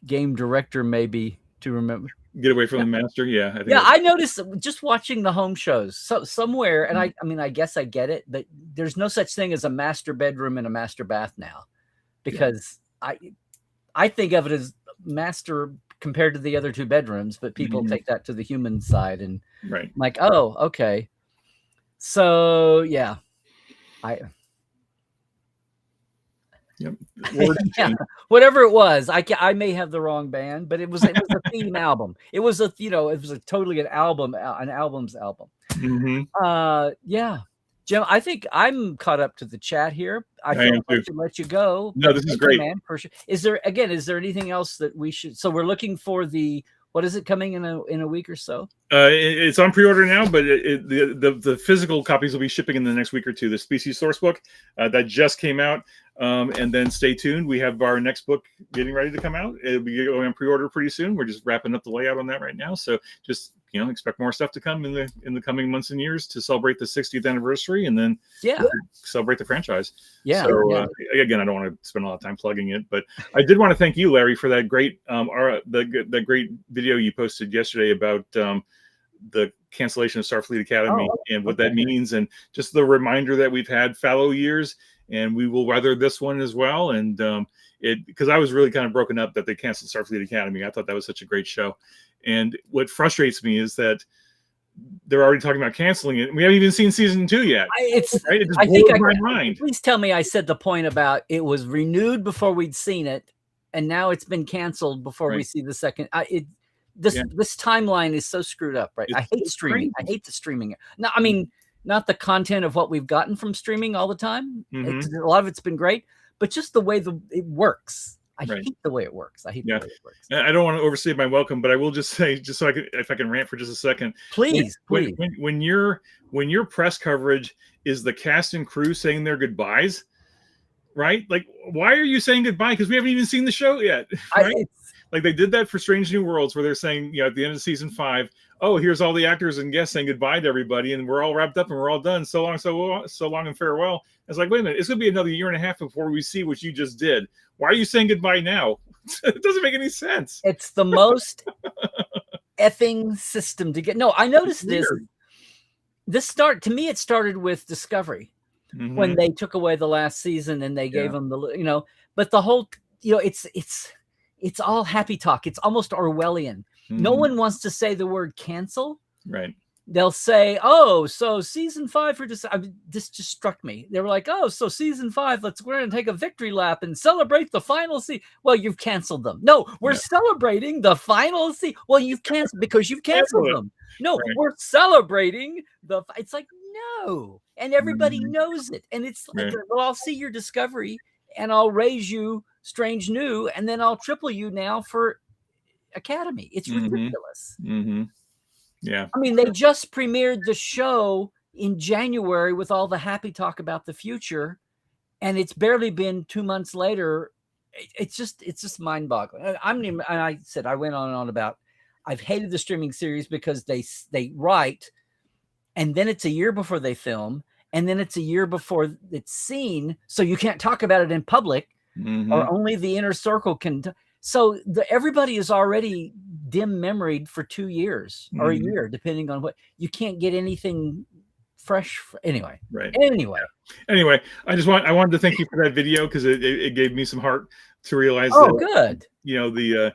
Game director, maybe to remember. Get away from the master. Yeah. I think I noticed just watching the home shows. So somewhere, and I mean, I guess I get it, but there's no such thing as a master bedroom and a master bath now, because I think of it as master compared to the other two bedrooms, but people take that to the human side and like, oh, okay. So yeah, whatever it was, I may have the wrong band, but it was a theme album. It was totally an album's album. Yeah. Jim, I think I'm caught up to the chat here. I feel like I should let you go. No, this is great. Man, for sure. Is there anything else that we should? So we're looking for what is it coming in a week or so? It's on pre-order now, but the physical copies will be shipping in the next week or two. The Species Source book that just came out, and then stay tuned. We have our next book getting ready to come out. It'll be going on pre-order pretty soon. We're just wrapping up the layout on that right now, so just expect more stuff to come in the coming months and years to celebrate the 60th anniversary, and then celebrate the franchise. So again, I don't want to spend a lot of time plugging it, but I did want to thank you, Larry, for that great the great video you posted yesterday about the cancellation of Starfleet Academy and what that means, and just the reminder that we've had fallow years, and we will weather this one as well. And because I was really kind of broken up that they canceled Starfleet Academy. I thought that was such a great show. And what frustrates me is that they're already talking about canceling it. We haven't even seen season 2 yet. It just blows my mind. Please tell me I said the point about it was renewed before we'd seen it, and now it's been canceled before we see the second. This timeline is so screwed up, right? I hate streaming. I hate the streaming. No, I mean, not the content of what we've gotten from streaming all the time. A lot of it's been great, but just the way it works. I hate the way it works. I hate the way it works. I don't want to overstay my welcome, but I will just say, just so if I can rant for just a second, please. When your press coverage is the cast and crew saying their goodbyes, right? Like, why are you saying goodbye? Because we haven't even seen the show yet, right? Like they did that for Strange New Worlds, where they're saying, at the end of season 5, oh, here's all the actors and guests saying goodbye to everybody, and we're all wrapped up and we're all done. So long and farewell. It's like, wait a minute, it's gonna be another year and a half before we see what you just did. Why are you saying goodbye now? It doesn't make any sense. It's the most effing system to get. No, I noticed this. It started with Discovery when they took away the last season and they gave them but the whole, it's all happy talk. It's almost Orwellian. No one wants to say the word cancel. Right. They'll say, oh, so season 5 for this just struck me. They were like, oh, so season 5, we're going to take a victory lap and celebrate the final season. Well, you've canceled them. No, we're celebrating the final season. Well, you've canceled because you've canceled them. No, we're celebrating it's like, no. And everybody knows it. And it's like, well, I'll see your Discovery and I'll raise you Strange New, and then I'll triple you now for Academy. It's ridiculous. Yeah. I mean, they just premiered the show in January with all the happy talk about the future, and it's barely been 2 months later. It's just mind-boggling. I said I went on and on about I've hated the streaming series because they write, and then it's a year before they film, and then it's a year before it's seen, so you can't talk about it in public, or only the inner circle can. So everybody is already dim-memoried for 2 years or a year, depending on what. You can't get anything fresh anyway. Right. Anyway, I wanted to thank you for that video, because it gave me some heart to realize good. The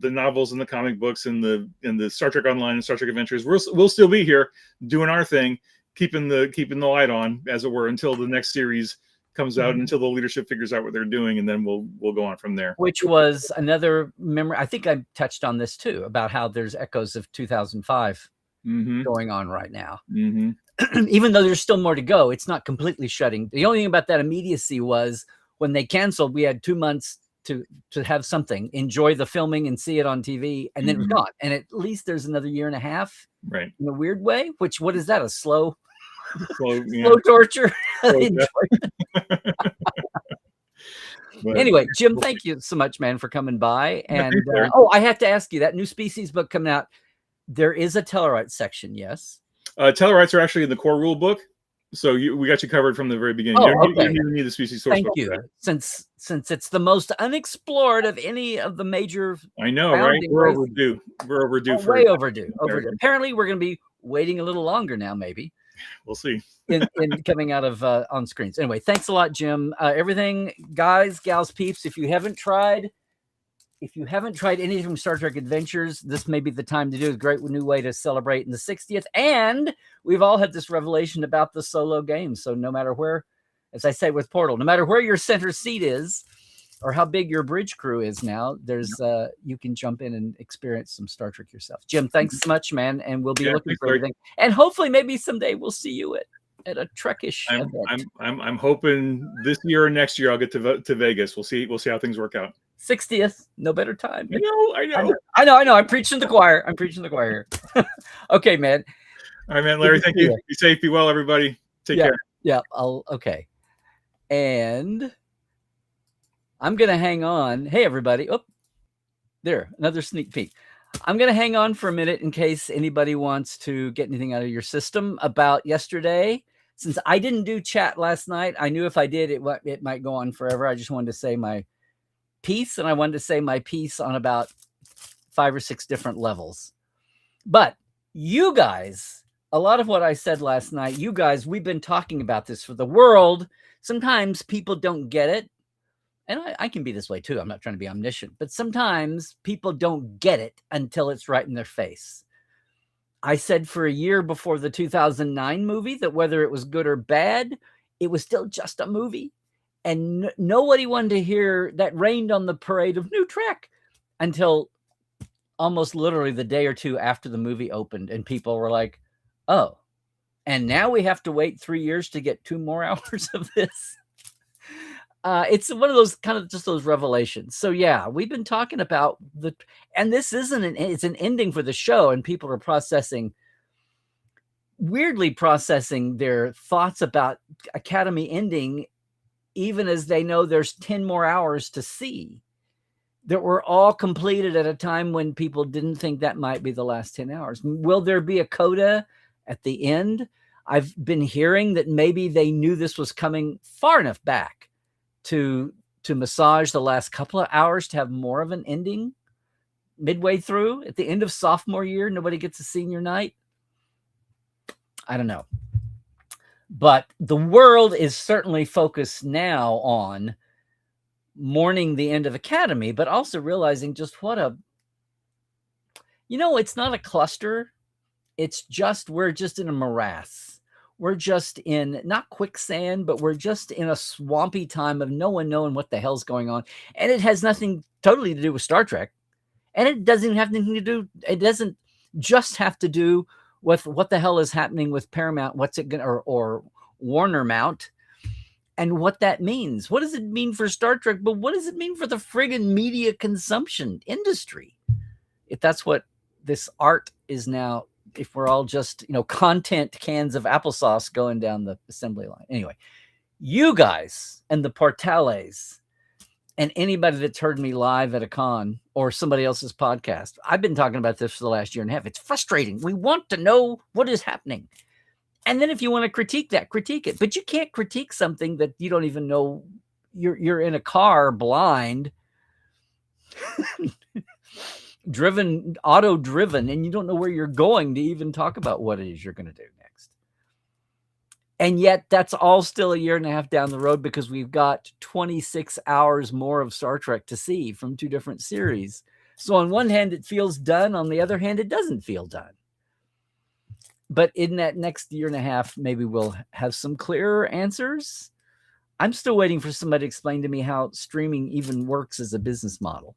novels and the comic books and the Star Trek Online and Star Trek Adventures, we'll still be here doing our thing, keeping the light on, as it were, until the next series comes out, until the leadership figures out what they're doing, and then we'll go on from there. Which was another memory. I think I touched on this too, about how there's echoes of 2005 going on right now. Mm-hmm. Even though there's still more to go, it's not completely shutting. The only thing about that immediacy was when they canceled, we had 2 months to have something, enjoy the filming and see it on TV, and then it was gone. And at least there's another year and a half, right? In a weird way. Which, what is that? A slow slow torture. But, anyway, Jim, thank you so much, man, for coming by. And I have to ask you, that new Species book coming out, there is a Tellurite section, yes? Tellurites are actually in the core rule book, so we got you covered from the very beginning. Oh, you okay. don't even need the species source. Thank you. Since it's the most unexplored of any of the major. I know, right? We're overdue. We're overdue. Way overdue. Apparently, we're going to be waiting a little longer now. Maybe we'll see. in coming out of on screens. Anyway, thanks a lot, Jim. Everything, guys, gals, peeps. If you haven't tried anything from Star Trek Adventures, this may be the time to do. A great new way to celebrate in the 60th. And we've all had this revelation about the solo game. So no matter where, as I say with Portal, no matter where your center seat is or how big your bridge crew is now, there's you can jump in and experience some Star Trek yourself. Jim, thanks so much, man. And we'll be looking for everything. And hopefully maybe someday we'll see you at a Trekish event. I'm hoping this year or next year I'll get to Vegas. We'll see how things work out. 60th, no better time. I know. I'm preaching the choir. Okay, man. All right, man. Larry, thank you. Be safe, be well, everybody. Take care. Yeah. Okay. And I'm gonna hang on. Hey, everybody. Oh, there, another sneak peek. I'm gonna hang on for a minute in case anybody wants to get anything out of your system about yesterday. Since I didn't do chat last night, I knew if I did, it might go on forever. I just wanted to say my piece, and I wanted to say my piece on about 5 or 6 different levels. But you guys, a lot of what I said last night, you guys, we've been talking about this for the world. Sometimes people don't get it. And I can be this way too. I'm not trying to be omniscient, but sometimes people don't get it until it's right in their face. I said for a year before the 2009 movie that whether it was good or bad, it was still just a movie. And nobody wanted to hear that rained on the parade of new Trek until almost literally the day or two after the movie opened. And people were like, oh, and now we have to wait 3 years to get 2 more hours of this. It's one of those kind of just those revelations. So yeah, we've been talking about and this it's an ending for the show, and people are weirdly processing their thoughts about Academy ending, even as they know there's 10 more hours to see that were all completed at a time when people didn't think that might be the last 10 hours. Will there be a coda at the end? I've been hearing that maybe they knew this was coming far enough back to massage the last couple of hours to have more of an ending midway through. At the end of sophomore year, nobody gets a senior night. I don't know. But the world is certainly focused now on mourning the end of Academy, but also realizing just it's not a cluster. It's just, we're just in a morass. We're just in, not quicksand, but we're just in a swampy time of no one knowing what the hell's going on. And it has nothing totally to do with Star Trek. And it doesn't have anything to do, it doesn't just have to do with what the hell is happening with Paramount, what's it going to, or Warner Mount, and what that means. What does it mean for Star Trek? But what does it mean for the friggin' media consumption industry? If that's what this art is now, if we're all just, content cans of applesauce going down the assembly line. Anyway, you guys and the Portales and anybody that's heard me live at a con or somebody else's podcast, I've been talking about this for the last year and a half. It's frustrating. We want to know what is happening. And then if you want to critique that, critique it. But you can't critique something that you don't even know. You're in a car blind, auto-driven, and you don't know where you're going to even talk about what it is you're going to do next. And yet that's all still a year and a half down the road, because we've got 26 hours more of Star Trek to see from 2 different series. So on one hand, it feels done. On the other hand, it doesn't feel done. But in that next year and a half, maybe we'll have some clearer answers. I'm still waiting for somebody to explain to me how streaming even works as a business model.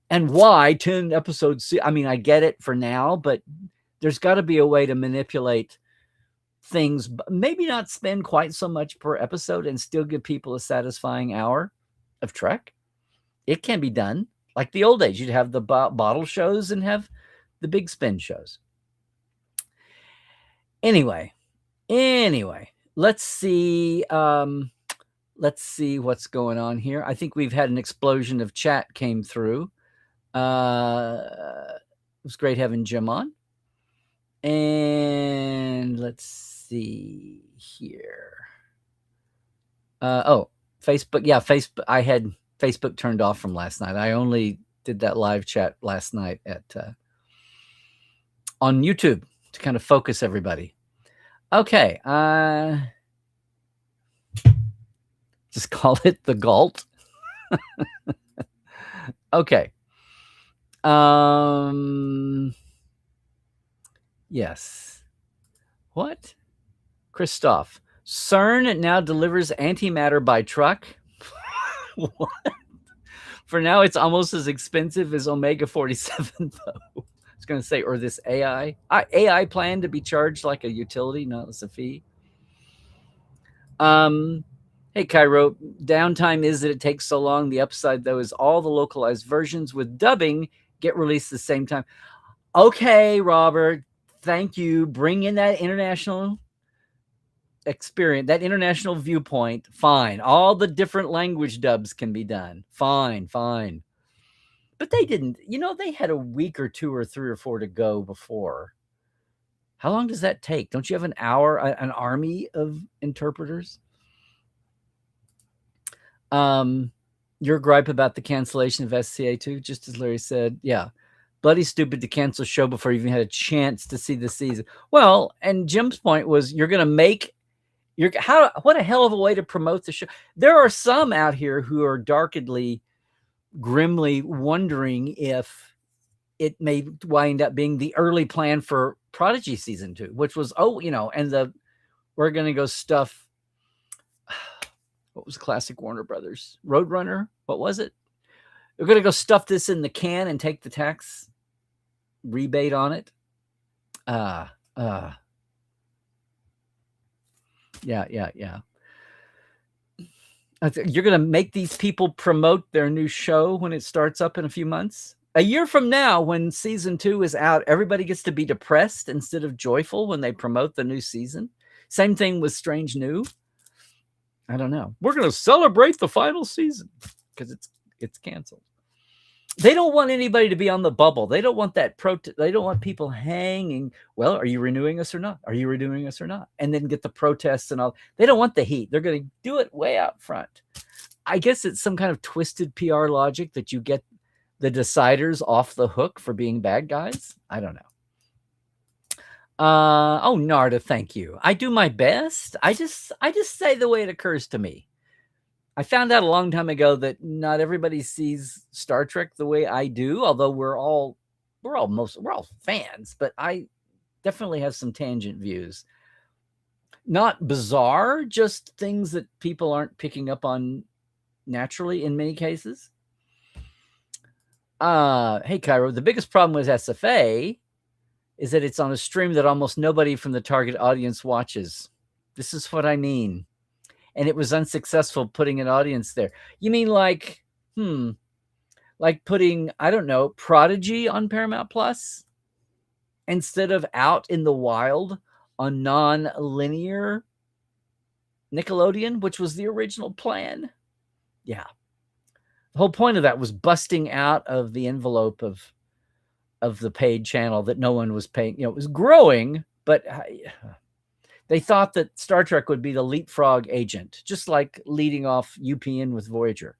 And why 10 episodes? I mean, I get it for now, but There's got to be a way to manipulate things, maybe not spend quite so much per episode and still give people a satisfying hour of Trek. It can be done. Like the old days, you'd have the bottle shows and have the big spin shows. Anyway, let's see. Let's see what's going on here. I think we've had an explosion of chat came through. It was great having Jim on. And let's see here. Facebook. Yeah, Facebook. I had Facebook turned off from last night. I only did that live chat last night on YouTube to kind of focus everybody. Okay. Just call it the Galt. Okay. Yes. What? Christoph. CERN now delivers antimatter by truck. What? For now, it's almost as expensive as Omega 47, though. I was going to say, or this AI. AI plan to be charged like a utility, not as a fee. Hey, Cairo, downtime is that it takes so long. The upside, though, is all the localized versions with dubbing get released at the same time. Okay, Robert, thank you. Bring in that international experience, that international viewpoint. Fine. All the different language dubs can be done. Fine. But they didn't, they had a week or 2 or 3 or 4 to go before. How long does that take? Don't you have an army of interpreters? Your gripe about the cancellation of SCA2, just as Larry said, yeah, bloody stupid to cancel a show before you even had a chance to see the season. Well, and Jim's point was what a hell of a way to promote the show. There are some out here who are grimly wondering if it may wind up being the early plan for Prodigy season 2, which was, we're going to go stuff. What was the classic Warner Brothers? Roadrunner? What was it? We're going to go stuff this in the can and take the tax rebate on it. Yeah. You're going to make these people promote their new show when it starts up in a few months? A year from now, when season 2 is out, everybody gets to be depressed instead of joyful when they promote the new season. Same thing with Strange New. I don't know. We're going to celebrate the final season because it's canceled. They don't want anybody to be on the bubble. They don't want that they don't want people hanging. Well, are you renewing us or not? Are you renewing us or not? And then get the protests and all. They don't want the heat. They're going to do it way out front. I guess it's some kind of twisted PR logic that you get the deciders off the hook for being bad guys. I don't know. Narda, thank you. I do my best. I just say the way it occurs to me. I found out a long time ago that not everybody sees Star Trek the way I do, although we're all fans, but I definitely have some tangent views. Not bizarre, just things that people aren't picking up on naturally in many cases. Hey, Cairo, the biggest problem with SFA is that it's on a stream that almost nobody from the target audience watches. This is what I mean. And it was unsuccessful putting an audience there. You mean like putting, I don't know, Prodigy on Paramount Plus instead of Out in the Wild on non-linear Nickelodeon, which was the original plan? Yeah. The whole point of that was busting out of the envelope of the paid channel that no one was paying. It was growing, but they thought that Star Trek would be the leapfrog agent, just like leading off UPN with Voyager.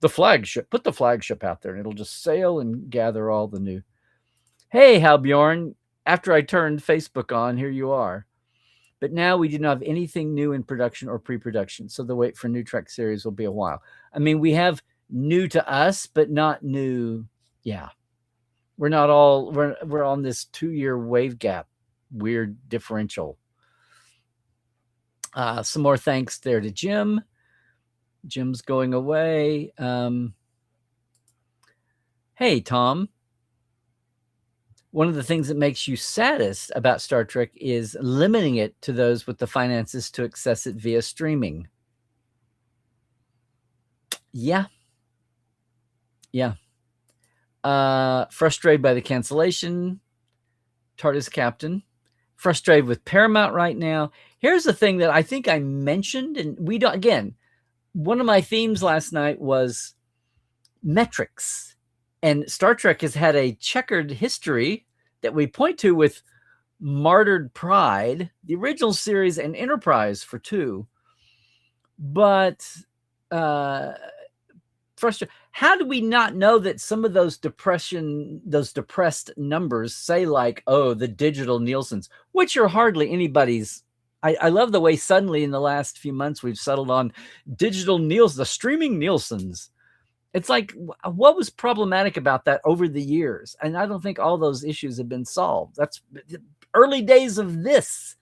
The flagship, put the flagship out there and it'll just sail and gather all the new. Hey, Halbjorn, after I turned Facebook on, here you are. But now we do not have anything new in production or pre-production, so the wait for new Trek series will be a while. I mean, we have new to us, but not new. Yeah. We're on this 2-year wave gap, weird differential. Some more thanks there to Jim. Jim's going away. Hey, Tom. one of the things that makes you saddest about Star Trek is limiting it to those with the finances to access it via streaming. Yeah. Frustrated by the cancellation, TARDIS Captain. Frustrated with Paramount right now. Here's the thing that I think I mentioned, and we don't, again, one of my themes last night was metrics. And Star Trek has had a checkered history that we point to with Martyred Pride, the original series, and Enterprise for 2. But frustrated. How do we not know that some of those depressed numbers say like, oh, the digital Nielsen's, which are hardly anybody's. I love the way suddenly in the last few months we've settled on digital Nielsen, the streaming Nielsen's. It's like, what was problematic about that over the years? And I don't think all those issues have been solved. That's early days of this.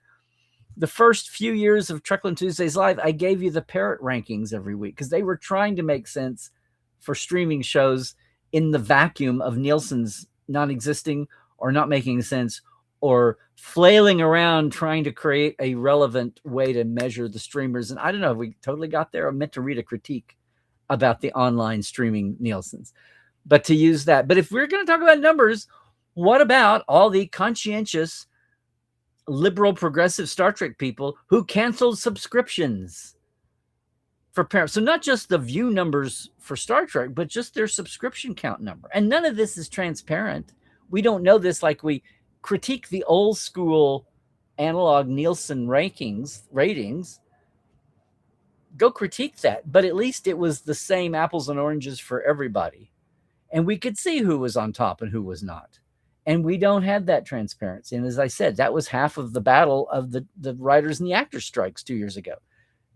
The first few years of Trekland Tuesdays Live, I gave you the parrot rankings every week because they were trying to make sense for streaming shows in the vacuum of Nielsen's not existing or not making sense or flailing around trying to create a relevant way to measure the streamers. And I don't know if we totally got there. I meant to read a critique about the online streaming Nielsen's, but to use that. But if we're going to talk about numbers, what about all the conscientious, liberal, progressive Star Trek people who canceled subscriptions for Paramount? So not just the view numbers for Star Trek, but just their subscription count number. And none of this is transparent. We don't know this. Like we critique the old school analog Nielsen ratings. Go critique that. But at least it was the same apples and oranges for everybody. And we could see who was on top and who was not. And we don't have that transparency. And as I said, that was half of the battle of the writers and the actors strikes 2 years ago.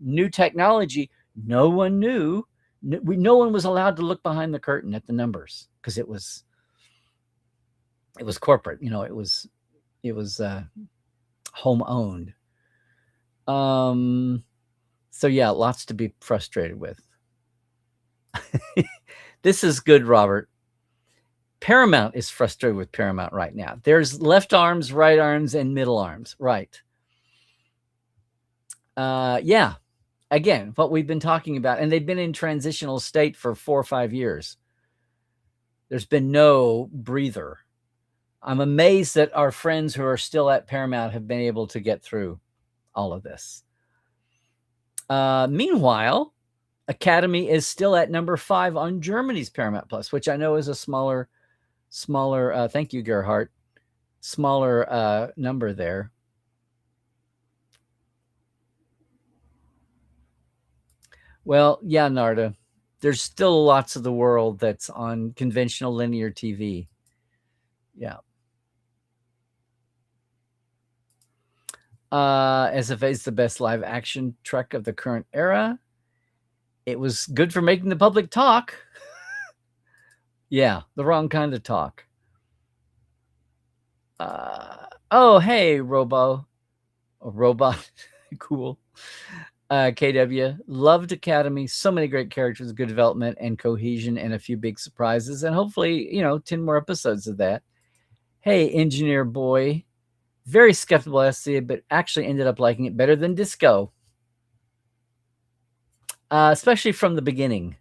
New technology, no one knew. No one was allowed to look behind the curtain at the numbers because it was corporate. You know, it was home owned. So yeah, lots to be frustrated with. This is good, Robert. Paramount is frustrated with Paramount right now. There's left arms, right arms, and middle arms. Right. Yeah. Again, what we've been talking about, and they've been in transitional state for 4 or 5 years. There's been no breather. I'm amazed that our friends who are still at Paramount have been able to get through all of this. Meanwhile, Academy is still at number 5 on Germany's Paramount Plus, which I know is a smaller, thank you, Gerhardt, smaller number there. Well, yeah, Narda, there's still lots of the world that's on conventional linear TV. Yeah. SFA is the best live action Trek of the current era. It was good for making the public talk. Yeah, the wrong kind of talk. Oh, hey, robot. Cool. KW, loved Academy. So many great characters, good development and cohesion, and a few big surprises. And hopefully, 10 more episodes of that. Hey, engineer boy. Very skeptical essay, but actually ended up liking it better than Disco. Especially from the beginning.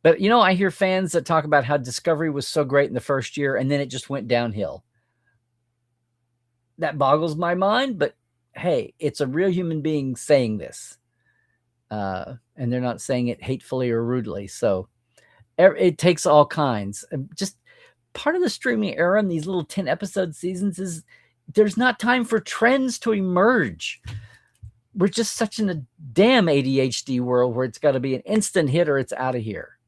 But, I hear fans that talk about how Discovery was so great in the first year, and then it just went downhill. That boggles my mind, but hey, it's a real human being saying this. And they're not saying it hatefully or rudely. So it takes all kinds. Just part of the streaming era in these little 10-episode seasons is there's not time for trends to emerge. We're just such in a damn ADHD world where it's got to be an instant hit or it's out of here.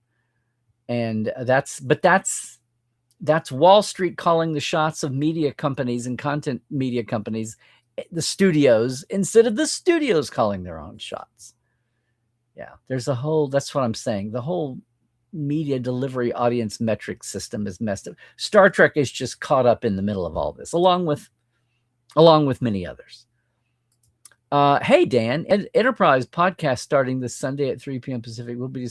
And that's Wall Street calling the shots of media companies and content media companies, the studios, instead of the studios calling their own shots. Yeah, that's what I'm saying. The whole media delivery audience metric system is messed up. Star Trek is just caught up in the middle of all this, along with many others. Hey, Dan, Enterprise podcast starting this Sunday at 3 p.m. Pacific will be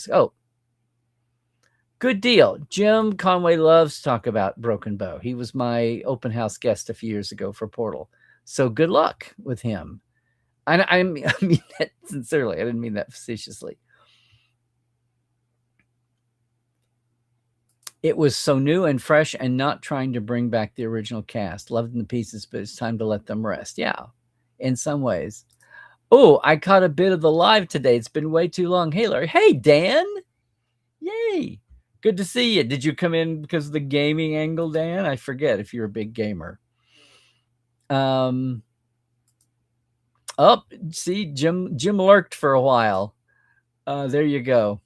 Good deal. Jim Conway loves to talk about Broken Bow. He was my open house guest a few years ago for Portal. So good luck with him. I mean that sincerely. I didn't mean that facetiously. It was so new and fresh and not trying to bring back the original cast. Loved the pieces, but it's time to let them rest. Yeah, in some ways. Oh, I caught a bit of the live today. It's been way too long. Hey, Larry. Hey, Dan. Yay. Good to see you. Did you come in because of the gaming angle, Dan? I forget if you're a big gamer. Oh, see, Jim lurked for a while. There you go.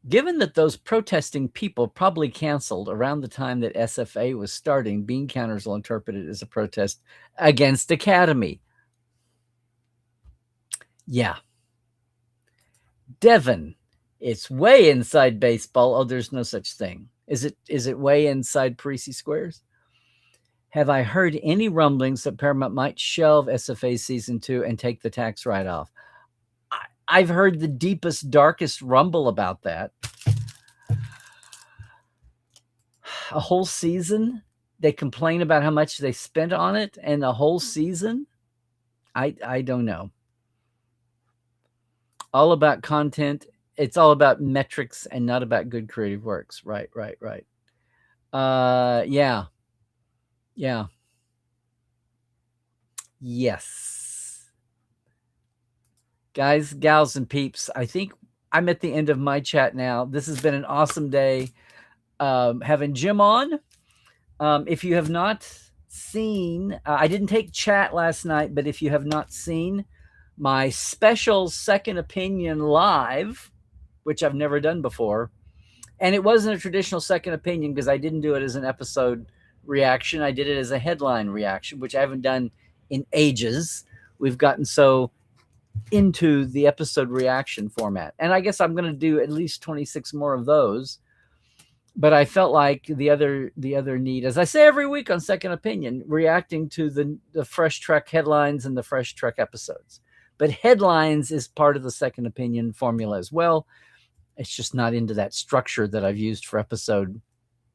Given that those protesting people probably canceled around the time that SFA was starting, bean counters will interpret it as a protest against Academy. Yeah. Devin, it's way inside baseball. Oh, there's no such thing. Is it way inside Parisi Squares? Have I heard any rumblings that Paramount might shelve SFA season 2 and take the tax write-off? I've heard the deepest, darkest rumble about that. A whole season? They complain about how much they spent on it, and a whole season? I don't know. All about content. It's all about metrics and not about good creative works. Right. Yeah. Yes. Guys, gals, and peeps, I think I'm at the end of my chat now. This has been an awesome day having Jim on. If you have not seen, I didn't take chat last night, but if you have not seen my special Second Opinion live, which I've never done before, and it wasn't a traditional Second Opinion because I didn't do it as an episode reaction. I did it as a headline reaction, which I haven't done in ages. We've gotten so into the episode reaction format, and I guess I'm going to do at least 26 more of those. But I felt like the other need, as I say every week on Second Opinion, reacting to the Fresh Trek headlines and the Fresh Trek episodes. But headlines is part of the Second Opinion formula as well. It's just not into that structure that I've used for episode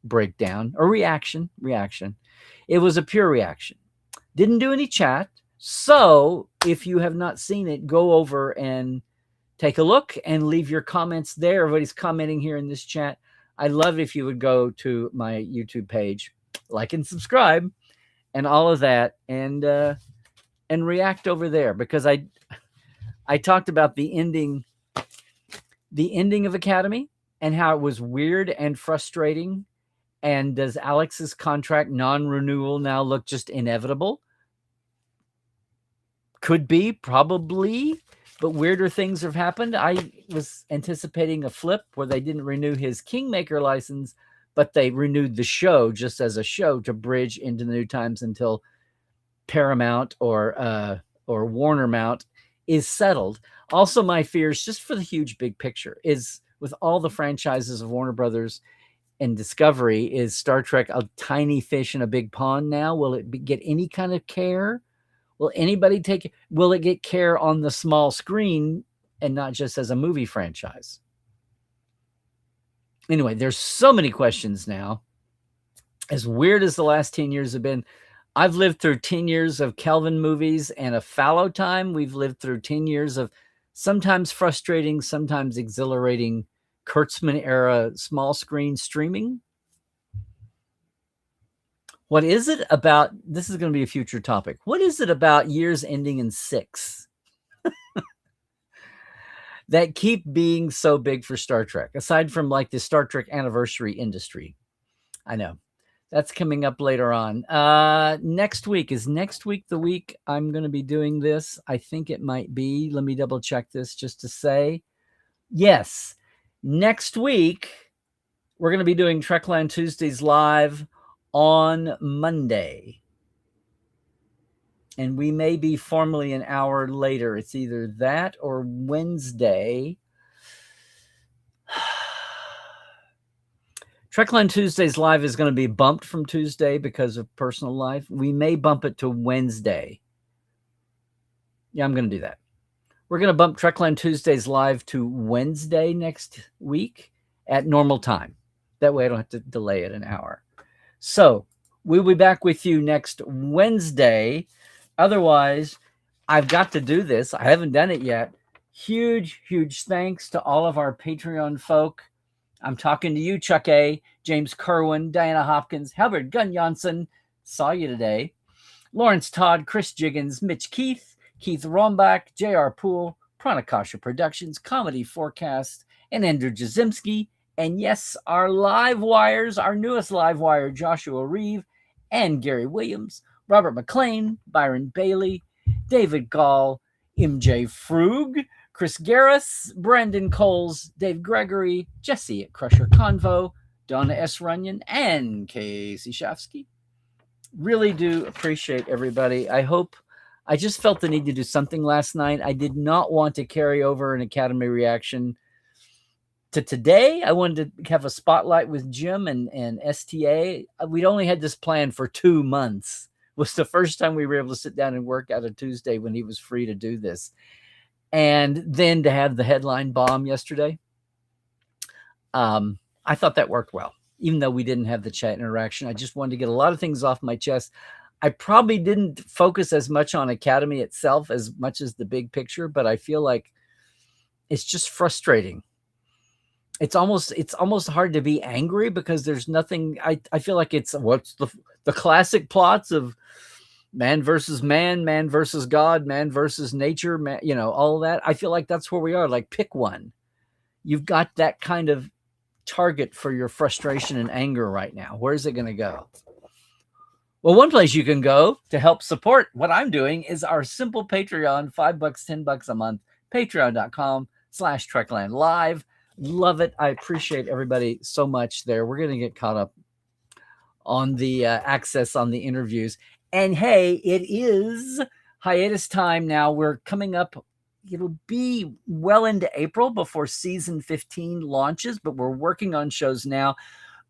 breakdown or reaction. It was a pure reaction. Didn't do any chat. So if you have not seen it, go over and take a look and leave your comments there. Everybody's commenting here in this chat. I'd love it if you would go to my YouTube page, like and subscribe and all of that, and react over there, because I talked about the ending of Academy and how it was weird and frustrating. And does Alex's contract non-renewal now look just inevitable? Could be, probably. But weirder things have happened. I was anticipating a flip where they didn't renew his Kingmaker license, but they renewed the show just as a show to bridge into the new times until Paramount or Warner Mount is settled. Also, my fears, just for the huge big picture, is with all the franchises of Warner Brothers and Discovery, is Star Trek a tiny fish in a big pond now? Will it get any kind of care? Will anybody will it get care on the small screen and not just as a movie franchise? Anyway, there's so many questions now. As weird as the last 10 years have been, I've lived through 10 years of Kelvin movies and a fallow time. We've lived through 10 years of sometimes frustrating, sometimes exhilarating Kurtzman era small screen streaming. What is it about, this is going to be a future topic, what is it about years ending in 6 that keep being so big for Star Trek, aside from like the Star Trek anniversary industry? I know. That's coming up later on. Next week. Is next week the week I'm going to be doing this? I think it might be. Let me double check this just to say. Yes. Next week, we're going to be doing Trekland Tuesdays live on Monday. And we may be formally an hour later. It's either that or Wednesday. Trekland Tuesdays live is going to be bumped from Tuesday because of personal life. We may bump it to Wednesday. Yeah, I'm going to do that. We're going to bump Trekland Tuesdays live to Wednesday next week at normal time. That way I don't have to delay it an hour. So we'll be back with you next Wednesday. Otherwise, I've got to do this. I haven't done it yet. Huge, huge thanks to all of our Patreon folk. I'm talking to you, Chuck A., James Kerwin, Diana Hopkins, Halbert Gunn-Janssen. Saw you today. Lawrence Todd, Chris Jiggins, Mitch Keith, Keith Rombach, J.R. Poole, Pranakasha Productions, Comedy Forecast, and Andrew Jazimski. And yes, our live wires, our newest live wire, Joshua Reeve and Gary Williams, Robert McLean, Byron Bailey, David Gall, MJ Frug, Chris Garris, Brandon Coles, Dave Gregory, Jesse at Crusher Convo, Donna S. Runyon, and Casey Shafsky. Really do appreciate everybody. I just felt the need to do something last night. I did not want to carry over an Academy reaction to today. I wanted to have a spotlight with Jim and STA. We'd only had this plan for 2 months. It was the first time we were able to sit down and work out a Tuesday when he was free to do this. And then to have the headline bomb yesterday, I thought that worked well. Even though we didn't have the chat interaction, I just wanted to get a lot of things off my chest. I probably didn't focus as much on Academy itself as much as the big picture, but I feel like it's just frustrating. It's almost hard to be angry because there's nothing. I feel like it's what's the classic plots of man versus man, man versus God, man versus nature, man, all of that. I feel like that's where we are. Like, pick one. You've got that kind of target for your frustration and anger right now. Where's it going to go? Well, one place you can go to help support what I'm doing is our simple Patreon, $5, $10 a month, patreon.com/Trekland Live. Love it. I appreciate everybody so much there. We're going to get caught up on the access on the interviews. And hey, it is hiatus time now. We're coming up. It'll be well into April before season 15 launches, but we're working on shows now.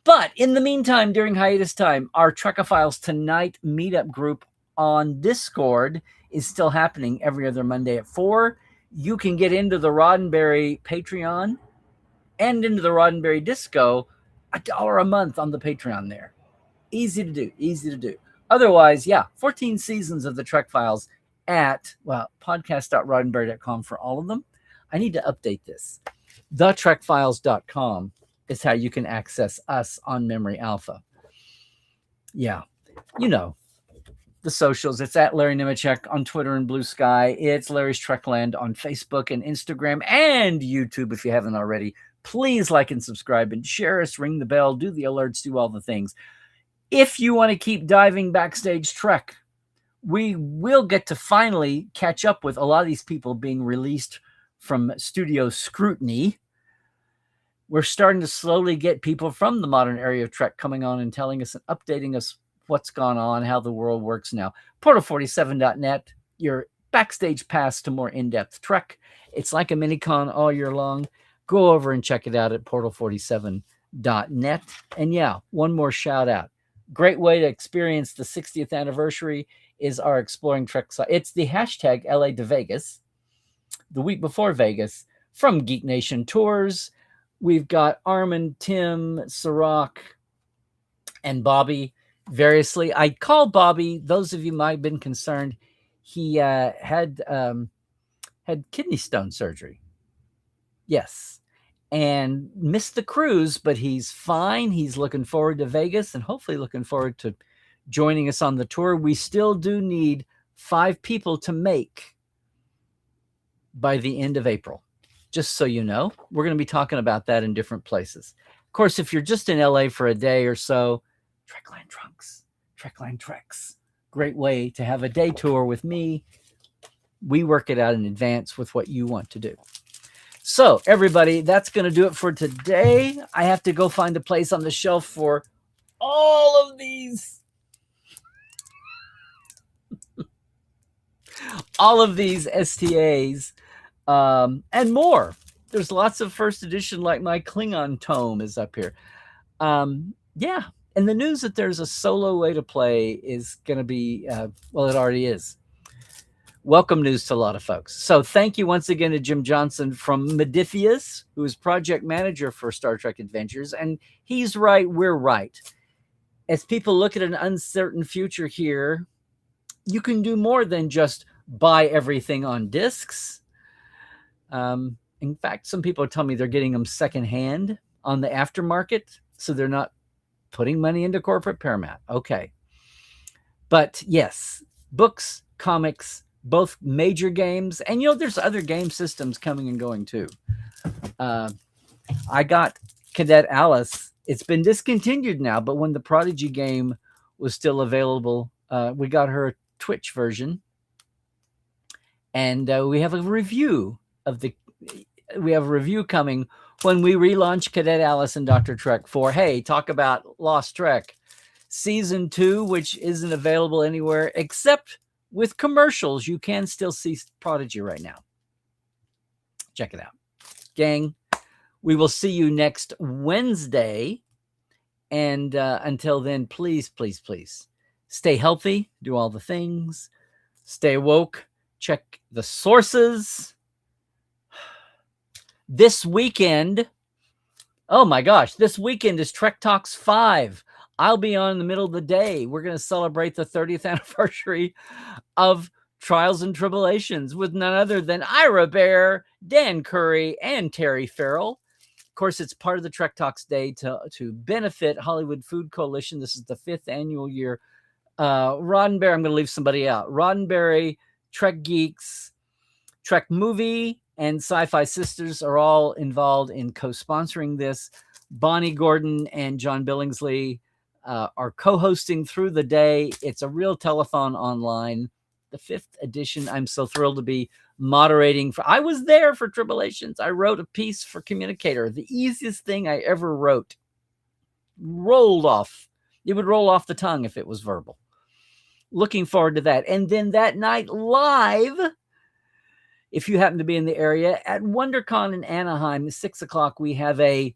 But in the meantime, during hiatus time, our Trekophiles Tonight meetup group on Discord is still happening every other Monday at 4. You can get into the Roddenberry Patreon and into the Roddenberry Disco $1 a month on the Patreon there. Easy to do, easy to do. Otherwise, 14 seasons of the Trek Files at, podcast.roddenberry.com for all of them. I need to update this. thetrekfiles.com is how you can access us on Memory Alpha. Yeah, the socials. It's at Larry Nemechek on Twitter and Blue Sky. It's Larry's Trekland on Facebook and Instagram and YouTube if you haven't already. Please like and subscribe and share us, ring the bell, do the alerts, do all the things. If you want to keep diving backstage Trek, we will get to finally catch up with a lot of these people being released from studio scrutiny. We're starting to slowly get people from the modern area of Trek coming on and telling us and updating us what's gone on, how the world works now. Portal47.net, your backstage pass to more in-depth Trek. It's like a mini-con all year long. Go over and check it out at portal47.net. And one more shout out. Great way to experience the 60th anniversary is our Exploring Trek site. It's the hashtag LA to Vegas, the week before Vegas, from Geek Nation Tours. We've got Armin, Tim, Sirach, and Bobby variously. I call Bobby, those of you might have been concerned, he had kidney stone surgery. Yes. And missed the cruise, but he's fine. He's looking forward to Vegas and hopefully looking forward to joining us on the tour. We still do need 5 people to make by the end of April. Just so you know, we're going to be talking about that in different places. Of course, if you're just in LA for a day or so, Trekland Trunks, Trekland Treks, great way to have a day tour with me. We work it out in advance with what you want to do. So, everybody, that's going to do it for today. I have to go find a place on the shelf for all of these. All of these STAs and more. There's lots of first edition, like my Klingon tome is up here. And the news that there's a solo way to play is going to be, it already is. welcome news to a lot of folks. So thank you once again to Jim Johnson from Modiphius, who is project manager for Star Trek Adventures. And he's right, we're right. As people look at an uncertain future here, you can do more than just buy everything on discs. In fact, some people tell me they're getting them secondhand on the aftermarket, so they're not putting money into corporate Paramount. Okay. But yes, books, comics, both major games, and there's other game systems coming and going too. I got Cadet Alice. It's been discontinued now, but when the Prodigy game was still available, we got her Twitch version, and we have a review coming when we relaunch Cadet Alice and Dr. Trek 4. Hey, talk about Lost Trek Season 2, which isn't available anywhere except with commercials. You can still see Prodigy right now. Check it out. Gang, we will see you next Wednesday. And until then, please, please, please stay healthy, do all the things, stay woke, check the sources. This weekend, oh my gosh, this weekend is Trek Talks 5. I'll be on in the middle of the day. We're going to celebrate the 30th anniversary of Trials and Tribulations with none other than Ira Bear, Dan Curry, and Terry Farrell. Of course, it's part of the Trek Talks Day to benefit Hollywood Food Coalition. This is the 5th annual year. Roddenberry, I'm going to leave somebody out. Roddenberry, Trek Geeks, Trek Movie, and Sci-Fi Sisters are all involved in co-sponsoring this. Bonnie Gordon and John Billingsley are co-hosting through the day. It's a real telethon online. The 5th edition. I'm so thrilled to be moderating. I was there for Tribulations. I wrote a piece for Communicator. The easiest thing I ever wrote. Rolled off. It would roll off the tongue if it was verbal. Looking forward to that. And then that night live, if you happen to be in the area, at WonderCon in Anaheim, 6 o'clock, we have a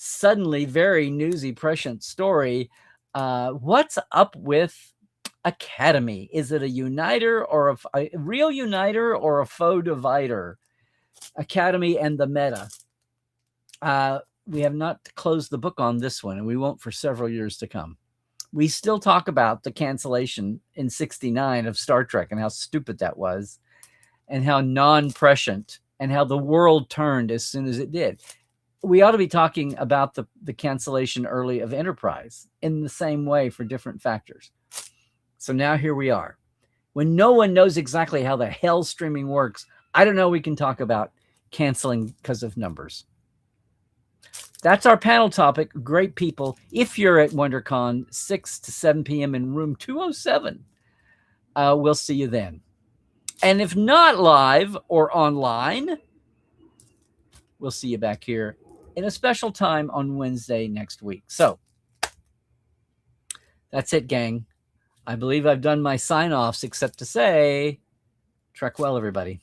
suddenly very newsy, prescient story. What's up with Academy? Is it a uniter or a real uniter or a faux divider? Academy and the meta. We have not closed the book on this one, and we won't for several years to come. We still talk about the cancellation in '69 of Star Trek and how stupid that was, and how non-prescient, and how the world turned as soon as it did. We ought to be talking about the cancellation early of Enterprise in the same way for different factors. So now here we are. When no one knows exactly how the hell streaming works, I don't know, we can talk about canceling because of numbers. That's our panel topic. Great people. If you're at WonderCon, 6 to 7 p.m. in room 207, we'll see you then. And if not live or online, we'll see you back here in a special time on Wednesday next week. So that's it, gang. I believe I've done my sign-offs, except to say, Trek well, everybody.